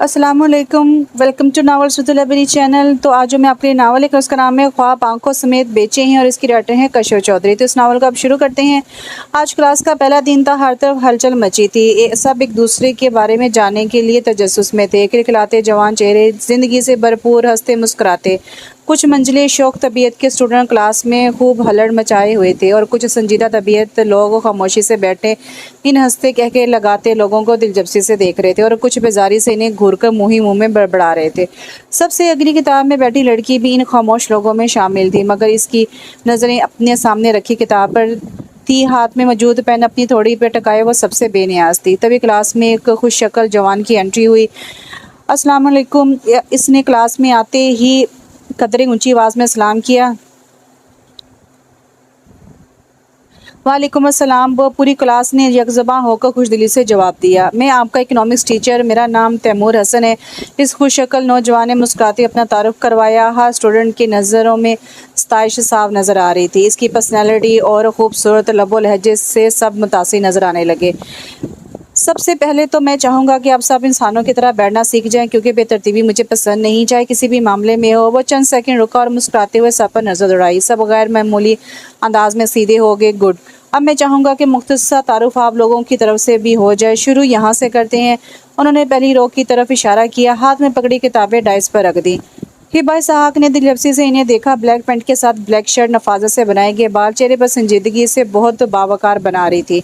अस्सलामुअलैकुम, welcome to नावल सुतुल लाइब्रेरी चैनल। तो आज जो मैं आपके लिए नावल लेकर उसका नाम है ख्वाब आंखों समेत बेचे हैं और इसकी राइटर हैं कशोर चौधरी। तो इस नावल को अब शुरू करते हैं। आज क्लास का पहला दिन था, हर तरफ हलचल मची थी। सब एक दूसरे के बारे में जानने के लिए तजस्सुस में थे। खिलखिलाते जवान चेहरे, जिंदगी से भरपूर, हंसते मुस्कुराते। कुछ मंजिले शौक तबीयत के स्टूडेंट क्लास में खूब हलड़ मचाए हुए थे और कुछ संजीदा तबीयत लोग खामोशी से बैठे इन हंसते कहके लगाते लोगों को दिलचस्पी से देख रहे थे और कुछ बेजारी से इन्हें घूरकर मुंह ही मुंह में बड़बड़ा रहे थे। सबसे अगली किताब में बैठी लड़की भी इन खामोश लोगों में शामिल थी, मगर इसकी नजरें अपने सामने रखी किताब पर थी। हाथ में मौजूद पेन अपनी थोड़ी पे टकाए वो सबसे बेनियाज थी। तभी क्लास में एक खुश शक्ल जवान की एंट्री हुई। अस्सलाम वालेकुम। इसने क्लास में आते ही कदरे ऊंची आवाज़ में सलाम किया। वालेकुम अस्सलाम। वो पूरी क्लास ने यकजबां होकर खुशदिली से जवाब दिया। मैं आपका इकोनॉमिक्स टीचर, मेरा नाम तैमूर हसन है। इस खुश शक्ल नौजवान ने मुस्कुराते अपना तारुफ करवाया। हर स्टूडेंट की नज़रों में सताइश साफ नज़र आ रही थी। इसकी पर्सनैलिटी और खूबसूरत लबो लहजे से सब मुतासिर नज़र आने लगे। सबसे पहले तो मैं चाहूँगा कि आप सब इंसानों की तरह बैठना सीख जाएं, क्योंकि बेतरतीबी मुझे पसंद नहीं, चाहे किसी भी मामले में हो। वो चंद सेकंड रुका और मुस्कुराते हुए सब पर नजर दौड़ाई। सब गैर मामूली अंदाज में सीधे हो गए। गुड। अब मैं चाहूँगा कि मुख्तसर तारुफ आप लोगों की तरफ से भी हो जाए। शुरू यहाँ से करते हैं। उन्होंने पहली रो की तरफ इशारा किया। हाथ में पकड़ी किताबें डाइस पर रख दी। हिबा इसहाक ने दिलचस्पी से इन्हें देखा। ब्लैक पैंट के साथ ब्लैक शर्ट, नफाजत से बनाए गए बाल चेहरे पर संजीदगी से बहुत बावकार बना रही थी।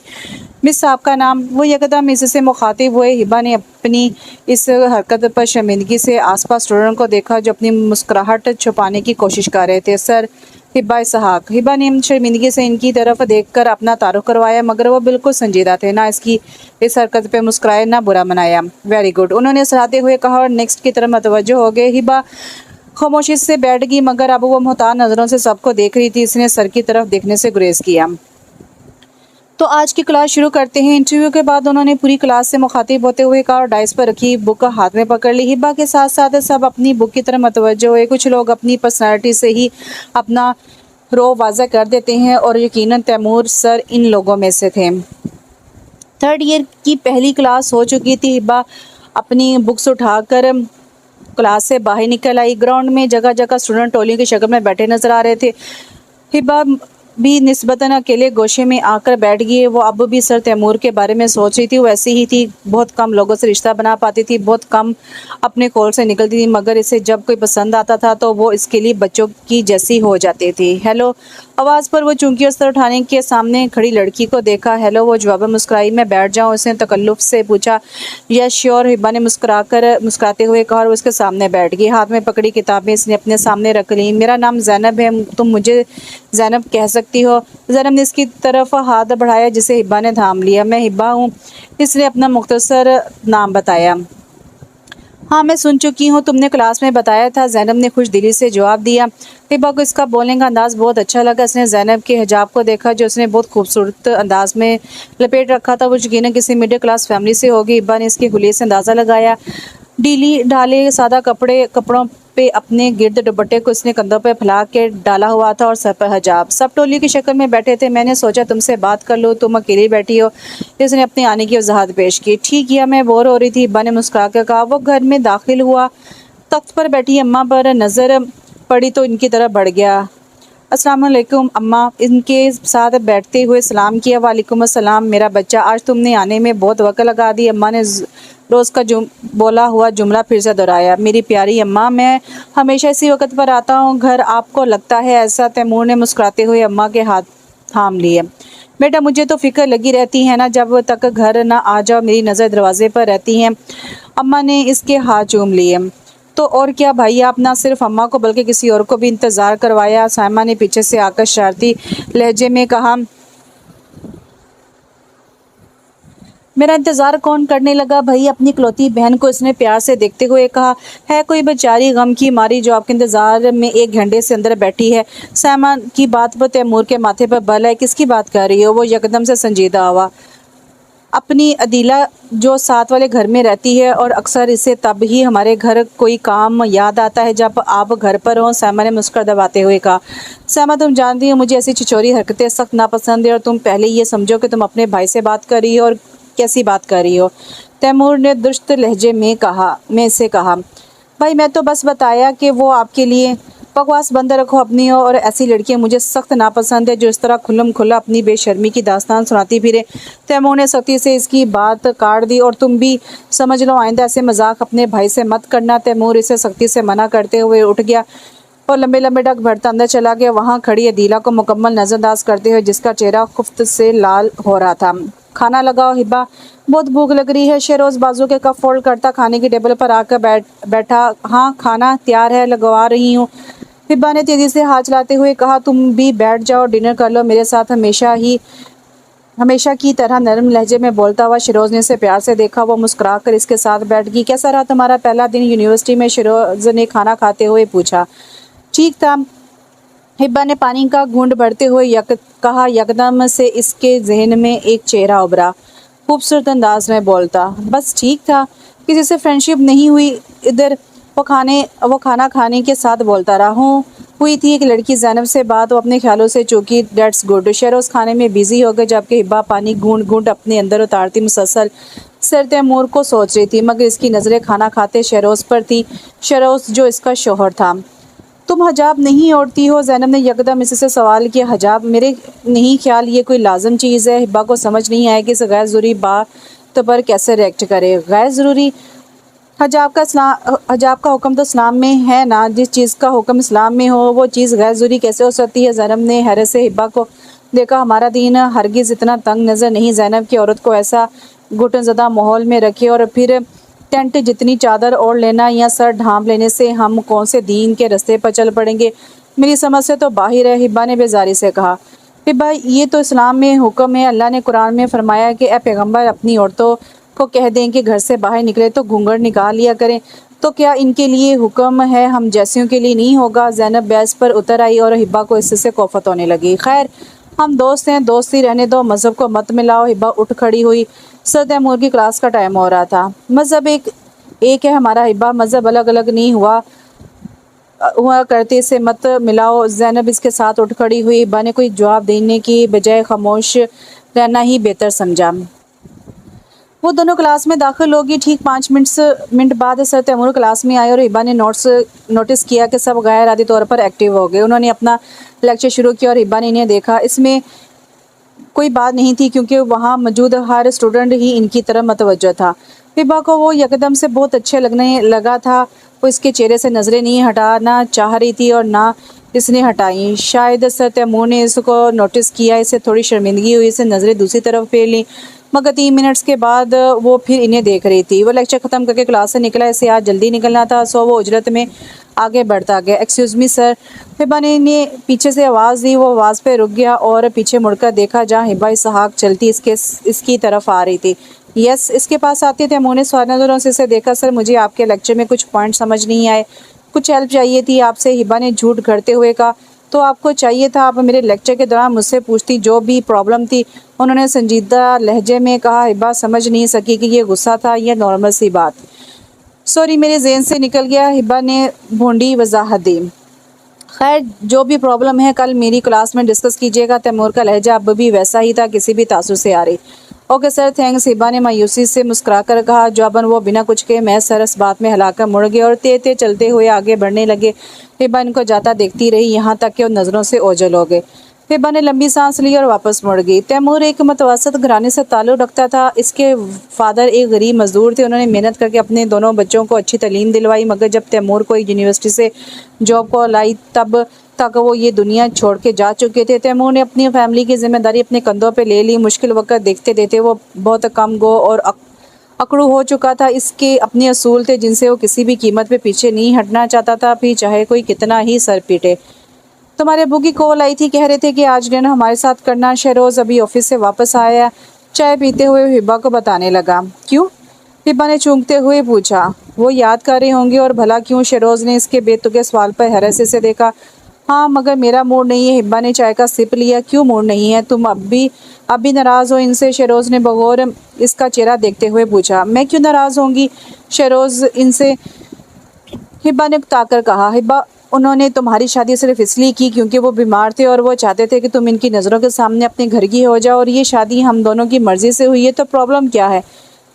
मिस साहब का नाम। वो यकदम इससे मुखातिब हुए। हिबा ने अपनी इस हरकत पर शर्मिंदगी से आसपास स्टूडेंट को देखा जो अपनी मुस्कुराहट छुपाने की कोशिश कर रहे थे। सर हिबा इसहाक। हिबा ने शर्मिंदगी से इनकी तरफ देखकर अपना तारुफ करवाया, मगर वो बिल्कुल संजीदा थे। ना इसकी इस हरकत पे मुस्कुराए, ना बुरा मनाया। वेरी गुड, उन्होंने सराहते हुए कहा और नेक्स्ट की तरफ मतवज्जो हो गए। हिबा खामोशी से बैठ गई, मगर अब वो मुहताज नज़रों से सबको देख रही थी। इसने सर की तरफ देखने से गुरेज किया। तो आज की क्लास शुरू करते हैं। इंटरव्यू के बाद उन्होंने पूरी क्लास से मुखातिब होते हुए कहा और डाइस पर रखी बुक हाथ में पकड़ ली। हिबा के साथ साथ सब अपनी बुक की तरफ मतवज्जो हुए। कुछ लोग अपनी पर्सनैलिटी से ही अपना रो वाज़ा कर देते हैं और यकीनन तैमूर सर इन लोगों में से थे। थर्ड ईयर की पहली क्लास हो चुकी थी। हिबा अपनी बुक्स उठाकर क्लास से बाहर निकल आई। ग्राउंड में जगह जगह स्टूडेंट टोलियों की शक्ल में बैठे नजर आ रहे थे। हिबा भी निस्बतन अकेले गोशे में आकर बैठ गई। वो अब भी सर तैमूर के बारे में सोच रही थी। वो ऐसी ही थी, बहुत कम लोगों से रिश्ता बना पाती थी, बहुत कम अपने कॉल से निकलती थी, मगर इसे जब कोई पसंद आता था तो वो इसके लिए बच्चों की जैसी हो जाती थी। हेलो आवाज़ पर वो चूंकि उस तरह उठाने के सामने खड़ी लड़की को देखा। हेलो वो जवाब मुस्कुराई। मैं बैठ जाऊँ, उसने तकल्लुफ़ से पूछा। यस श्योर, हिबा ने मुस्कुराते हुए कहा और उसके सामने बैठ गई। हाथ में पकड़ी किताबें इसने अपने सामने रख ली। मेरा नाम जैनब है, तुम मुझे जैनब कह सकती हो। जैनब ने इसकी तरफ हाथ बढ़ाया जिसे हिबा ने थाम लिया। मैं हिबा हूँ, इसने अपना मुख्तसर नाम बताया। हाँ मैं सुन चुकी हूँ, तुमने क्लास में बताया था, जैनब ने खुश दिली से जवाब दिया। हिबा को इसका बोलने का अंदाज बहुत अच्छा लगा। इसने जैनब के हिजाब को देखा जो उसने बहुत खूबसूरत अंदाज में लपेट रखा था। वो यकीनन किसी मिडिल क्लास फैमिली से होगी। हिबा ने इसके हुलिये से अंदाज़ा लगाया। ढीली ढाले सादा कपड़ों पे अपने गिर्द दुपट्टे को इसने कंधों पे फैला के डाला हुआ था और सर पर हिजाब। सब टोली की शक्ल में बैठे थे। मैंने सोचा तुमसे बात कर लूँ, तुम अकेली बैठी हो। इसने अपने आने की वजाहत पेश की। ठीक किया, मैं बोर हो रही थी, हिब्बा ने मुस्कुरा कर कहा। वो घर में दाखिल हुआ। तख्त पर बैठी अम्मा पर नज़र पड़ी तो इनकी तरफ बढ़ गया। अस्सलाम वालेकुम अम्मा, इनके साथ बैठते हुए सलाम किया। वालेकुम अस्सलाम मेरा बच्चा, आज तुमने आने में बहुत वक्त लगा दी। अम्मा ने रोज़ का बोला हुआ जुमला फिर से दोहराया। मेरी प्यारी अम्मा, मैं हमेशा इसी वक्त पर आता हूँ घर, आपको लगता है ऐसा? तैमूर ने मुस्कुराते हुए अम्मा के हाथ थाम लिए। बेटा मुझे तो फिक्र लगी रहती है ना, जब तक घर ना आ जाओ मेरी नज़र दरवाजे पर रहती है। अम्मा ने इसके हाथ चूम लिए। तो और क्या भाई, आप ना सिर्फ अम्मा को बल्कि किसी और को भी इंतज़ार करवाया। सायमा ने पीछे से आकर शरारती लहजे में कहा। मेरा इंतज़ार कौन करने लगा भाई? अपनी इकलौती बहन को इसने प्यार से देखते हुए कहा। है कोई बेचारी गम की मारी जो आपके इंतज़ार में 1 घंटे से अंदर बैठी है? सायमा की बात पर तैमूर के माथे पर बल है। किसकी बात कर रही हो? वो यकदम से संजीदा हुआ। अपनी अदीला जो साथ वाले घर में रहती है और अक्सर इसे तब ही हमारे घर कोई काम याद आता है जब आप घर पर हो। सायमा ने मुस्कुरा दबाते हुए कहा। सायमा तुम जानती हो मुझे ऐसी छिछोरी हरकतें सख्त नापसंद है और तुम पहले ये समझो कि तुम अपने भाई से बात कर रही हो और कैसी बात कर रही हो। तैमूर ने दुरुस्त लहजे में से कहा, भाई मैं तो बस बताया कि वो आपके लिए। बकवास बंद रखो अपनी, और ऐसी लड़कियां मुझे सख्त नापसंद है जो इस तरह खुल्लम खुल्ला अपनी बेशर्मी की दास्तान सुनाती फिरे। तैमूर ने सख्ती से इसकी बात काट दी, और तुम भी समझ लो, आइंदा ऐसे मजाक अपने भाई से मत करना। तैमूर इसे सख्ती से मना करते हुए उठ गया और लंबे लंबे डग भरता अंदर चला गया। वहां खड़ी अदीला को मुकम्मल नजरअंदाज करते हुए, जिसका चेहरा खुफ्त से लाल हो रहा था। खाना लगाओ हिब्बा, बहुत भूख लग रही है। शेरोज बाजू के कप फोल्ड करता खाने की टेबल पर आकर बैठा। हाँ खाना तैयार है, लगवा रही हूँ। हिब्बा ने तेजी से हाथ चलाते हुए कहा, तुम भी बैठ जाओ, डिनर कर लो मेरे साथ। हमेशा की तरह नरम लहजे में बोलता हुआ शिरोज ने इसे प्यार से देखा। वो मुस्कुराकर इसके साथ बैठ गई। कैसा रहा तुम्हारा पहला दिन यूनिवर्सिटी में? शिरोज ने खाना खाते हुए पूछा। ठीक था, हिब्बा ने पानी का घूंट भरते हुए कहा। यकदम से इसके जहन में एक चेहरा उभरा, खूबसूरत अंदाज में बोलता। बस ठीक था, किसी से फ्रेंडशिप नहीं हुई। इधर वो खाना खाने के साथ बोलता रहा। हुई थी एक लड़की ज़ैनब से बात, वो अपने ख्यालों से चूकी। Dates good. शेरोज खाने में बिजी हो गए, जबकि हिब्बा पानी घूंट घूंट अपने अंदर उतारती मुसलसल सर तैमूर को सोच रही थी, मगर इसकी नज़रें खाना खाते शेरोज पर थी। शेरोज जो इसका शोहर था। तुम हजाब नहीं ओढ़ती हो? ज़ैनब ने यकदम इससे सवाल किया। हजाब? मेरे नहीं ख्याल ये कोई लाजम चीज़ है। हिब्बा को समझ नहीं आया कि इस गैर ज़रूरी बात पर कैसे रिएक्ट करे। गैर ज़रूरी? हजाब का हुक्म तो इस्लाम में है ना। जिस चीज़ का हुक्म इस्लाम में हो वो चीज़ गैर ज़रूरी कैसे हो सकती है? ज़ैनब ने हैरत से हिब्बा को देखा। हमारा दीन हरगिज़ इतना तंग नज़र नहीं ज़ैनब की औरत को ऐसा घुटनज़दा माहौल में रखे, और फिर टेंट जितनी चादर ओढ़ लेना या सर ढांप लेने से हम कौन से दीन के रास्ते पर चल पड़ेंगे? मेरी समझ से तो बाहर है, हिब्बा ने बेजारी से कहा। हिब्बा, ये तो इस्लाम में हुक्म है। अल्लाह ने कुरान में फरमाया कि ए पैगम्बर, अपनी औरतों को कह दें कि घर से बाहर निकले तो घूंघट निकाल लिया करें। तो क्या इनके लिए हुक्म है, हम जैसियों के लिए नहीं होगा? ज़ैनब बहस पर उतर आई और हिब्बा को इससे कोफत होने लगी। खैर, हम दोस्त हैं, दोस्ती रहने दो, मज़हब को मत मिलाओ। हिब्बा उठ खड़ी हुई। सर तैमूर की क्लास का टाइम हो रहा था। मज़हब एक है हमारा हिब्बा, मज़हब अलग अलग नहीं हुआ करते, से मत मिलाओ। ज़ैनब इसके साथ उठ खड़ी हुई। हिब्बा ने कोई जवाब देने की बजाय खामोश रहना ही बेहतर समझा। वो दोनों क्लास में दाखिल होगी। ठीक 5 मिनट बाद सर तैमूर क्लास में आए और हिब्बा ने नोटिस किया कि सब गैर आदी तौर पर एक्टिव हो गए। उन्होंने अपना लेक्चर शुरू किया और हिब्बा ने इन्हें देखा। इसमें कोई बात नहीं थी, क्योंकि वहाँ मौजूद हर स्टूडेंट ही इनकी तरफ मतवज्जो था। हिब्बा को वो यकदम से बहुत अच्छे लगने लगा था। वो इसके चेहरे से नज़रें नहीं हटाना चाह रही थी और ना इसने हटाई। शायद सर तैमूर ने इसको नोटिस किया। इसे थोड़ी शर्मिंदगी हुई। इसे नज़रें दूसरी तरफ फेर ली, मगर 3 मिनट्स के बाद वो फिर इन्हें देख रही थी। वो लेक्चर ख़त्म करके क्लास से निकला। इसे आज जल्दी निकलना था, सो वो उजरत में आगे बढ़ता गया। Excuse me sir. हिब्बा ने इन्हें पीछे से आवाज़ दी। वो आवाज़ पे रुक गया और पीछे मुड़कर देखा, जहाँ हिब्बा इसहाक चलती इसकी तरफ आ रही थी। यस, इसके पास आते थे। मुँह ने सवाल नज़रों से इसे देखा। सर, मुझे आपके लेक्चर में कुछ पॉइंट समझ नहीं आए, कुछ हेल्प चाहिए थी आपसे। हिब्बा ने झूठ करते हुए कहा। तो आपको चाहिए था, आप मेरे लेक्चर के दौरान मुझसे पूछती जो भी प्रॉब्लम थी। उन्होंने संजीदा लहजे में कहा। हिब्बा समझ नहीं सकी कि ये गुस्सा था या नॉर्मल सी बात। सॉरी, मेरे जहन से निकल गया, हिब्बा ने भूंडी वजाहत दी। खैर, जो भी प्रॉब्लम है कल मेरी क्लास में डिस्कस कीजिएगा। तैमूर का लहजा अब भी वैसा ही था, किसी भी तासुर से आ रही। ओके सर, थैंक्स, हिब्बा ने मायूसी से मुस्कुराकर कहा। जवाबन वो बिना कुछ कहे मैं सर इस बात में हिलाकर मुड़ गए और तेज चलते हुए आगे बढ़ने लगे। हिब्बा इनको जाता देखती रही, यहाँ तक कि वो नज़रों से ओझल हो गए। हिब्बा ने लंबी सांस ली और वापस मुड़ गई। तैमूर एक मतवसत घराने से ताल्लुक़ रखता था। इसके फादर एक गरीब मजदूर थे। उन्होंने मेहनत करके अपने दोनों बच्चों को अच्छी तालीम दिलवाई, मगर जब तैमूर को यूनिवर्सिटी से जॉब को लाई तब तक वो ये दुनिया छोड़ के जा चुके थे। तैमूर ने अपनी फैमिली की जिम्मेदारी अपने कंधों पे ले ली। मुश्किल वक्त देखते देखते वो बहुत कम गो और अकड़ू हो चुका था। इसके अपने असूल थे जिनसे वो किसी भी कीमत पे पीछे नहीं हटना चाहता था, फिर चाहे कोई कितना ही सर पीटे। तुम्हारे अबू की कॉल आई थी, कह रहे थे कि आज डिनर हमारे साथ करना। शेरोज़ अभी ऑफिस से वापस आया। चाय पीते हुए हिब्बा को बताने लगा। क्यों? हिब्बा ने चूंकते हुए पूछा। वो याद कर रहे होंगे, और भला क्यों? शेरोज़ ने इसके बेतुके सवाल पर हैरत से देखा। हाँ, मगर मेरा मूड नहीं है। हिब्बा ने चाय का सिप लिया। क्यों मूड नहीं है? तुम अब भी नाराज़ हो इनसे? शेरोज़ ने बगौर इसका चेहरा देखते हुए पूछा। मैं क्यों नाराज़ होंगी शेरोज़ इनसे? हिब्बा ने ताकर कहा। हिब्बा, उन्होंने तुम्हारी शादी सिर्फ इसलिए की क्योंकि वो बीमार थे और वो चाहते थे कि तुम इनकी नज़रों के सामने अपने घर की हो जाओ, और ये शादी हम दोनों की मर्ज़ी से हुई है, तो प्रॉब्लम क्या है?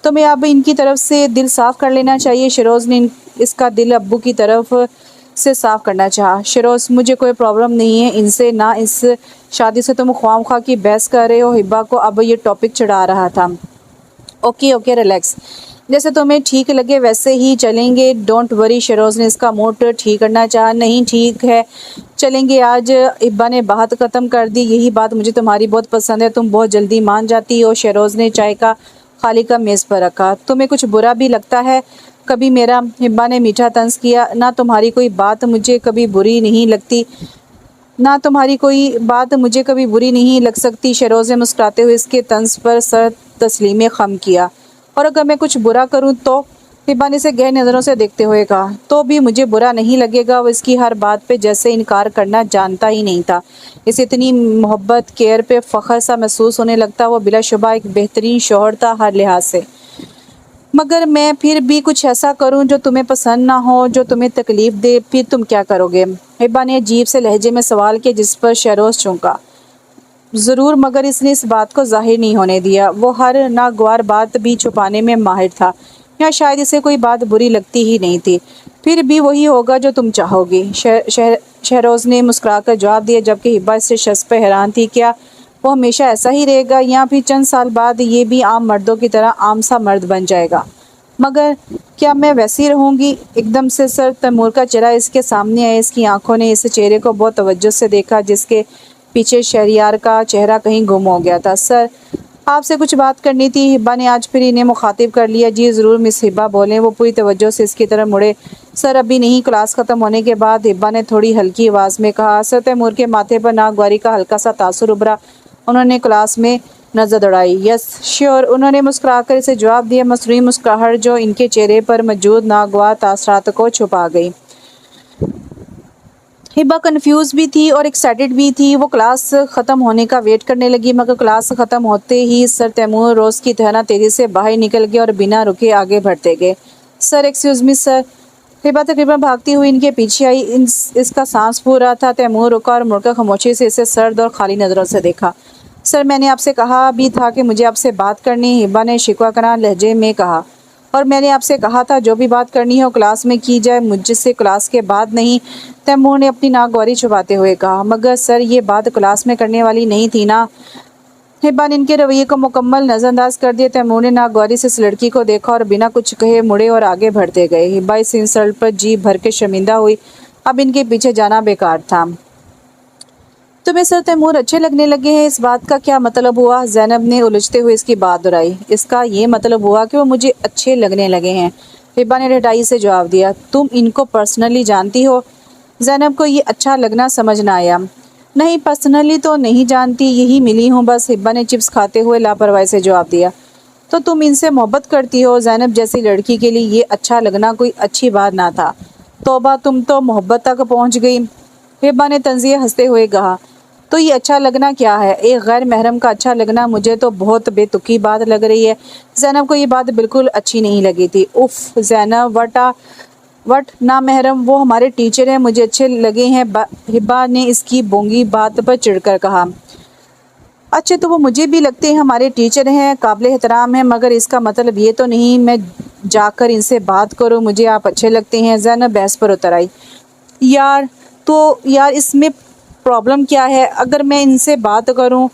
तुम्हें अब इनकी तरफ से दिल साफ़ कर लेना चाहिए। शरोज़ ने इसका दिल अब्बू की तरफ से साफ़ करना चाहा। शरोज़, मुझे कोई प्रॉब्लम नहीं है इनसे, ना इस शादी से तुम ख्वाम की बहस कर रहे हो। हिब्बा को अब ये टॉपिक चढ़ा रहा था। ओके ओके, रिलैक्स, जैसे तुम्हें ठीक लगे वैसे ही चलेंगे। Don't worry. शरोज़ ने इसका मूड ठीक करना चाहा। नहीं ठीक है, चलेंगे आज। हिब्बा ने बात ख़त्म कर दी। यही बात मुझे तुम्हारी बहुत पसंद है, तुम बहुत जल्दी मान जाती हो। शरोज़ ने चाय का खाली कप मेज़ पर रखा। तुम्हें कुछ बुरा भी लगता है कभी मेरा? हिब्बा ने मीठा तंज किया। ना तुम्हारी कोई बात मुझे कभी बुरी नहीं लगती, ना तुम्हारी कोई बात मुझे कभी बुरी नहीं लग सकती। शरोज़ ने मुस्कुराते हुए इसके तंज पर सर तस्लीम खम किया। और अगर मैं कुछ बुरा करूं तो? हिब्बा ने इसे गहरी नज़रों से देखते हुए कहा। तो भी मुझे बुरा नहीं लगेगा। वो इसकी हर बात पे जैसे इनकार करना जानता ही नहीं था। इसे इतनी मोहब्बत, केयर पे फ़ख्र सा महसूस होने लगता। वो बिलाशुबा एक बेहतरीन शौहर था हर लिहाज से। मगर मैं फिर भी कुछ ऐसा करूं जो तुम्हें पसंद ना हो, जो तुम्हें तकलीफ़ दे, फिर तुम क्या करोगे? हिब्बा ने अजीब से लहजे में सवाल किया, जिस पर शरोज़ चौंका। ज़रूर, मगर इसने इस बात को ज़ाहिर नहीं होने दिया। वो हर नागवार बात भी छुपाने में माहिर था, या शायद इसे कोई बात बुरी लगती ही नहीं थी। फिर भी वही होगा जो तुम चाहोगी, शहरोज़ ने मुस्कुराकर जवाब दिया, जबकि हिब्बा इससे शख्स पर हैरान थी। क्या वो हमेशा ऐसा ही रहेगा, या फिर चंद साल बाद ये भी आम मर्दों की तरह आम सा मर्द बन जाएगा? मगर क्या मैं वैसी रहूँगी? एकदम से सर तैमूर का चेहरा इसके सामने आया। इसकी आंखों ने इस चेहरे को बहुत तवज्जो से देखा, जिसके पीछे शहरियार का चेहरा कहीं गुम हो गया था। सर, आपसे कुछ बात करनी थी। हिब्बा ने आज फिर इन्हें मुखातिब कर लिया। जी ज़रूर मिस हिब्बा, बोलें। वो पूरी तवज्जो से इसकी तरफ मुड़े। सर, अभी नहीं। क्लास ख़त्म होने के बाद हिब्बा ने थोड़ी हल्की आवाज़ में कहा। सर तैमूर के माथे पर नागवारी का हल्का सा तासुर उभरा। उन्होंने क्लास में नज़र दौड़ाई। यस श्योर, उन्होंने मुस्कुराकर इसे जवाब दिया। मसरूई मुस्कुराहट जो इनके चेहरे पर मौजूद नागवार तासरात को छुपा गई। हिब्बा कंफ्यूज भी थी और एक्साइटेड भी थी। वो क्लास ख़त्म होने का वेट करने लगी, मगर क्लास ख़त्म होते ही सर तैमूर रोज़ की तरह तेज़ी से बाहर निकल गए और बिना रुके आगे बढ़ते गए। Sir, excuse me sir. Hibba तकरीबन भागती हुई इनके पीछे आई। इसका सांस फूल रहा था। तैमूर रुका और मुड़कर खामोशी से इसे सर्द और खाली नज़रों से देखा। सर, मैंने आपसे कहा भी था कि मुझे आपसे बात करनी, हिब्बा ने शिकवा लहजे में कहा। और मैंने आपसे कहा था जो भी बात करनी हो क्लास में की जाए, मुझसे क्लास के बाद नहीं। तैमूर ने अपनी नागवारी छुपाते हुए कहा। मगर सर, ये बात क्लास में करने वाली नहीं थी ना? हिब्बा ने इनके रवैये को मुकम्मल नज़रअंदाज कर दिया। तैमूर ने नागवारी से इस लड़की को देखा और बिना कुछ कहे मुड़े और आगे बढ़ते गए। हिब्बा इस इंसल्ट पर जी भर के शर्मिंदा हुई। अब इनके पीछे जाना बेकार था। तुम्हें सर तैमूर अच्छे लगने लगे हैं, इस बात का क्या मतलब हुआ? ज़ैनब ने उलझते हुए इसकी बात दोहराई। इसका ये मतलब हुआ कि वो मुझे अच्छे लगने लगे हैं। हिब्बा ने ढटाई से जवाब दिया। तुम इनको पर्सनली जानती हो? ज़ैनब को ये अच्छा लगना समझ ना आया। नहीं, पर्सनली तो नहीं जानती, यही मिली हूँ बस। हिब्बा ने चिप्स खाते हुए लापरवाही से जवाब दिया। तो तुम इनसे मोहब्बत करती हो? ज़ैनब जैसी लड़की के लिए ये अच्छा लगना कोई अच्छी बात ना था। तौबा, तुम तो मोहब्बत तक पहुँच गई। हिब्बा ने तंज़िया हंसते हुए कहा। तो ये अच्छा लगना क्या है? एक गैर महरम का अच्छा लगना मुझे तो बहुत बेतुकी बात लग रही है। ज़ैनब को ये बात बिल्कुल अच्छी नहीं लगी थी। उफ़ ज़ैनब, वट ना महरम, वो हमारे टीचर हैं, मुझे अच्छे लगे हैं। हिब्बा ने इसकी बोंगी बात पर चिढ़कर कहा। अच्छे तो वो मुझे भी लगते हैं, हमारे टीचर हैं, काबिल एहतराम हैं, मगर इसका मतलब ये तो नहीं मैं जाकर इनसे बात करूं। मुझे आप अच्छे लगते हैं। ज़ैनब बहस पर उतर आई। यार इसमें प्रॉब्लम क्या है? अगर मैं इनसे बात करूं,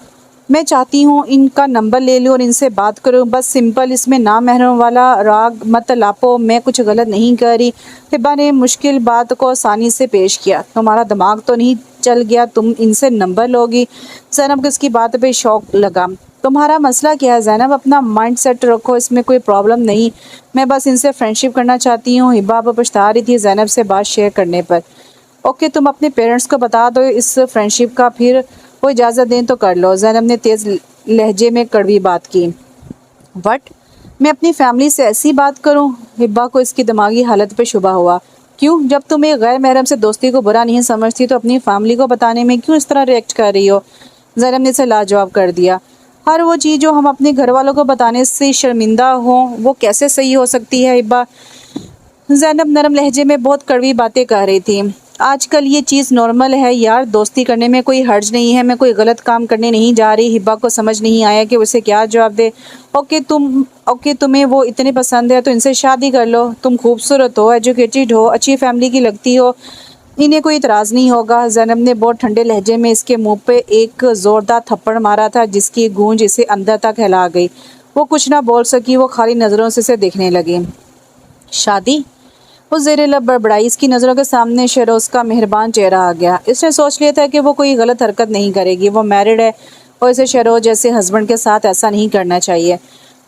मैं चाहती हूं इनका नंबर ले लूं और इनसे बात करूं, बस सिंपल। इसमें ना महरम वाला राग मत लापो, मैं कुछ गलत नहीं कर रही। हिब्बा ने मुश्किल बात को आसानी से पेश किया। तुम्हारा दिमाग तो नहीं चल गया, तुम इनसे नंबर लोगी? ज़ैनब को इसकी बात पे शौक लगा। तुम्हारा मसला क्या है ज़ैनब? अपना माइंड सेट रखो, इसमें कोई प्रॉब्लम नहीं, मैं बस इनसे फ्रेंडशिप करना चाहती हूँ। हिब्बा पछता रही थी ज़ैनब से बात शेयर करने पर। ओके, तुम अपने पेरेंट्स को बता दो इस फ्रेंडशिप का, फिर वो इजाज़त दें तो कर लो। ज़ैनब ने तेज़ लहजे में कड़वी बात की। वट, मैं अपनी फैमिली से ऐसी बात करूं? हिब्बा को इसकी दिमागी हालत पे शुबा हुआ। क्यों? जब तुम एक गैर महरम से दोस्ती को बुरा नहीं समझती तो अपनी फैमिली को बताने में क्यों इस तरह रिएक्ट कर रही हो? ज़ैनब ने इसे लाजवाब कर दिया। हर वो चीज़ जो हम अपने घर वालों को बताने से शर्मिंदा हों, वो कैसे सही हो सकती है? हिब्बा, ज़ैनब नरम लहजे में बहुत कड़वी बातें कह रही थी। आजकल ये चीज़ नॉर्मल है यार, दोस्ती करने में कोई हर्ज नहीं है, मैं कोई गलत काम करने नहीं जा रही। हिब्बा को समझ नहीं आया कि उसे क्या जवाब दे। ओके तुम्हें वो इतने पसंद है तो इनसे शादी कर लो, तुम खूबसूरत हो, एजुकेटेड हो, अच्छी फैमिली की लगती हो, इन्हें कोई इतराज़ नहीं होगा। ज़ैनब ने बहुत ठंडे लहजे में इसके मुंह पे एक ज़ोरदार थप्पड़ मारा था जिसकी गूंज इसे अंदर तक हिला गई। वो कुछ ना बोल सकी, वो खाली नज़रों से इसे देखने लगी। शादी? वो ज़ेरे लब बड़बड़ाई। इसकी नज़रों के सामने शेरोज़ का मेहरबान चेहरा आ गया। इसने सोच लिया था कि वो कोई गलत हरकत नहीं करेगी, वो मैरिड है और इसे शेरोज़ जैसे हस्बैंड के साथ ऐसा नहीं करना चाहिए।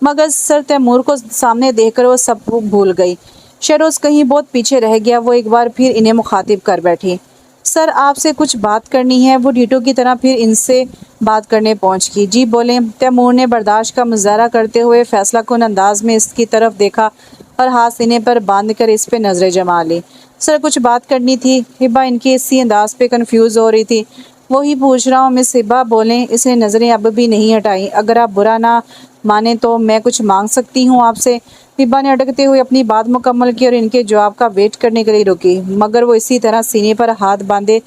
मगर सर तैमूर को सामने देखकर वो सब भूल गई। शेरोज़ कहीं बहुत पीछे रह गया। वो एक बार फिर इन्हें मुखातिब कर बैठी। सर आपसे कुछ बात करनी है। वो डीटो की तरह फिर इनसे बात करने पहुंच गई। जी बोलें। तैमूर ने बर्दाश्त का मुजाहरा करते हुए फैसला कुन अंदाज में इसकी तरफ देखा और हाथ सीने पर बांध कर इस पे नजरें जमा ली। सर कुछ बात करनी थी। हिब्बा इनके इसी अंदाज पे कंफ्यूज हो रही थी। वही पूछ रहा हूँ मिस हिब्बा बोलें। इसने नज़रें अब भी नहीं हटाई। अगर आप बुरा ना माने तो मैं कुछ मांग सकती हूँ आपसे। हिब्बा ने अटकते हुए अपनी बात मुकम्मल की और इनके जवाब का वेट करने के लिए रुकी, मगर वो इसी तरह सीने पर हाथ बांधे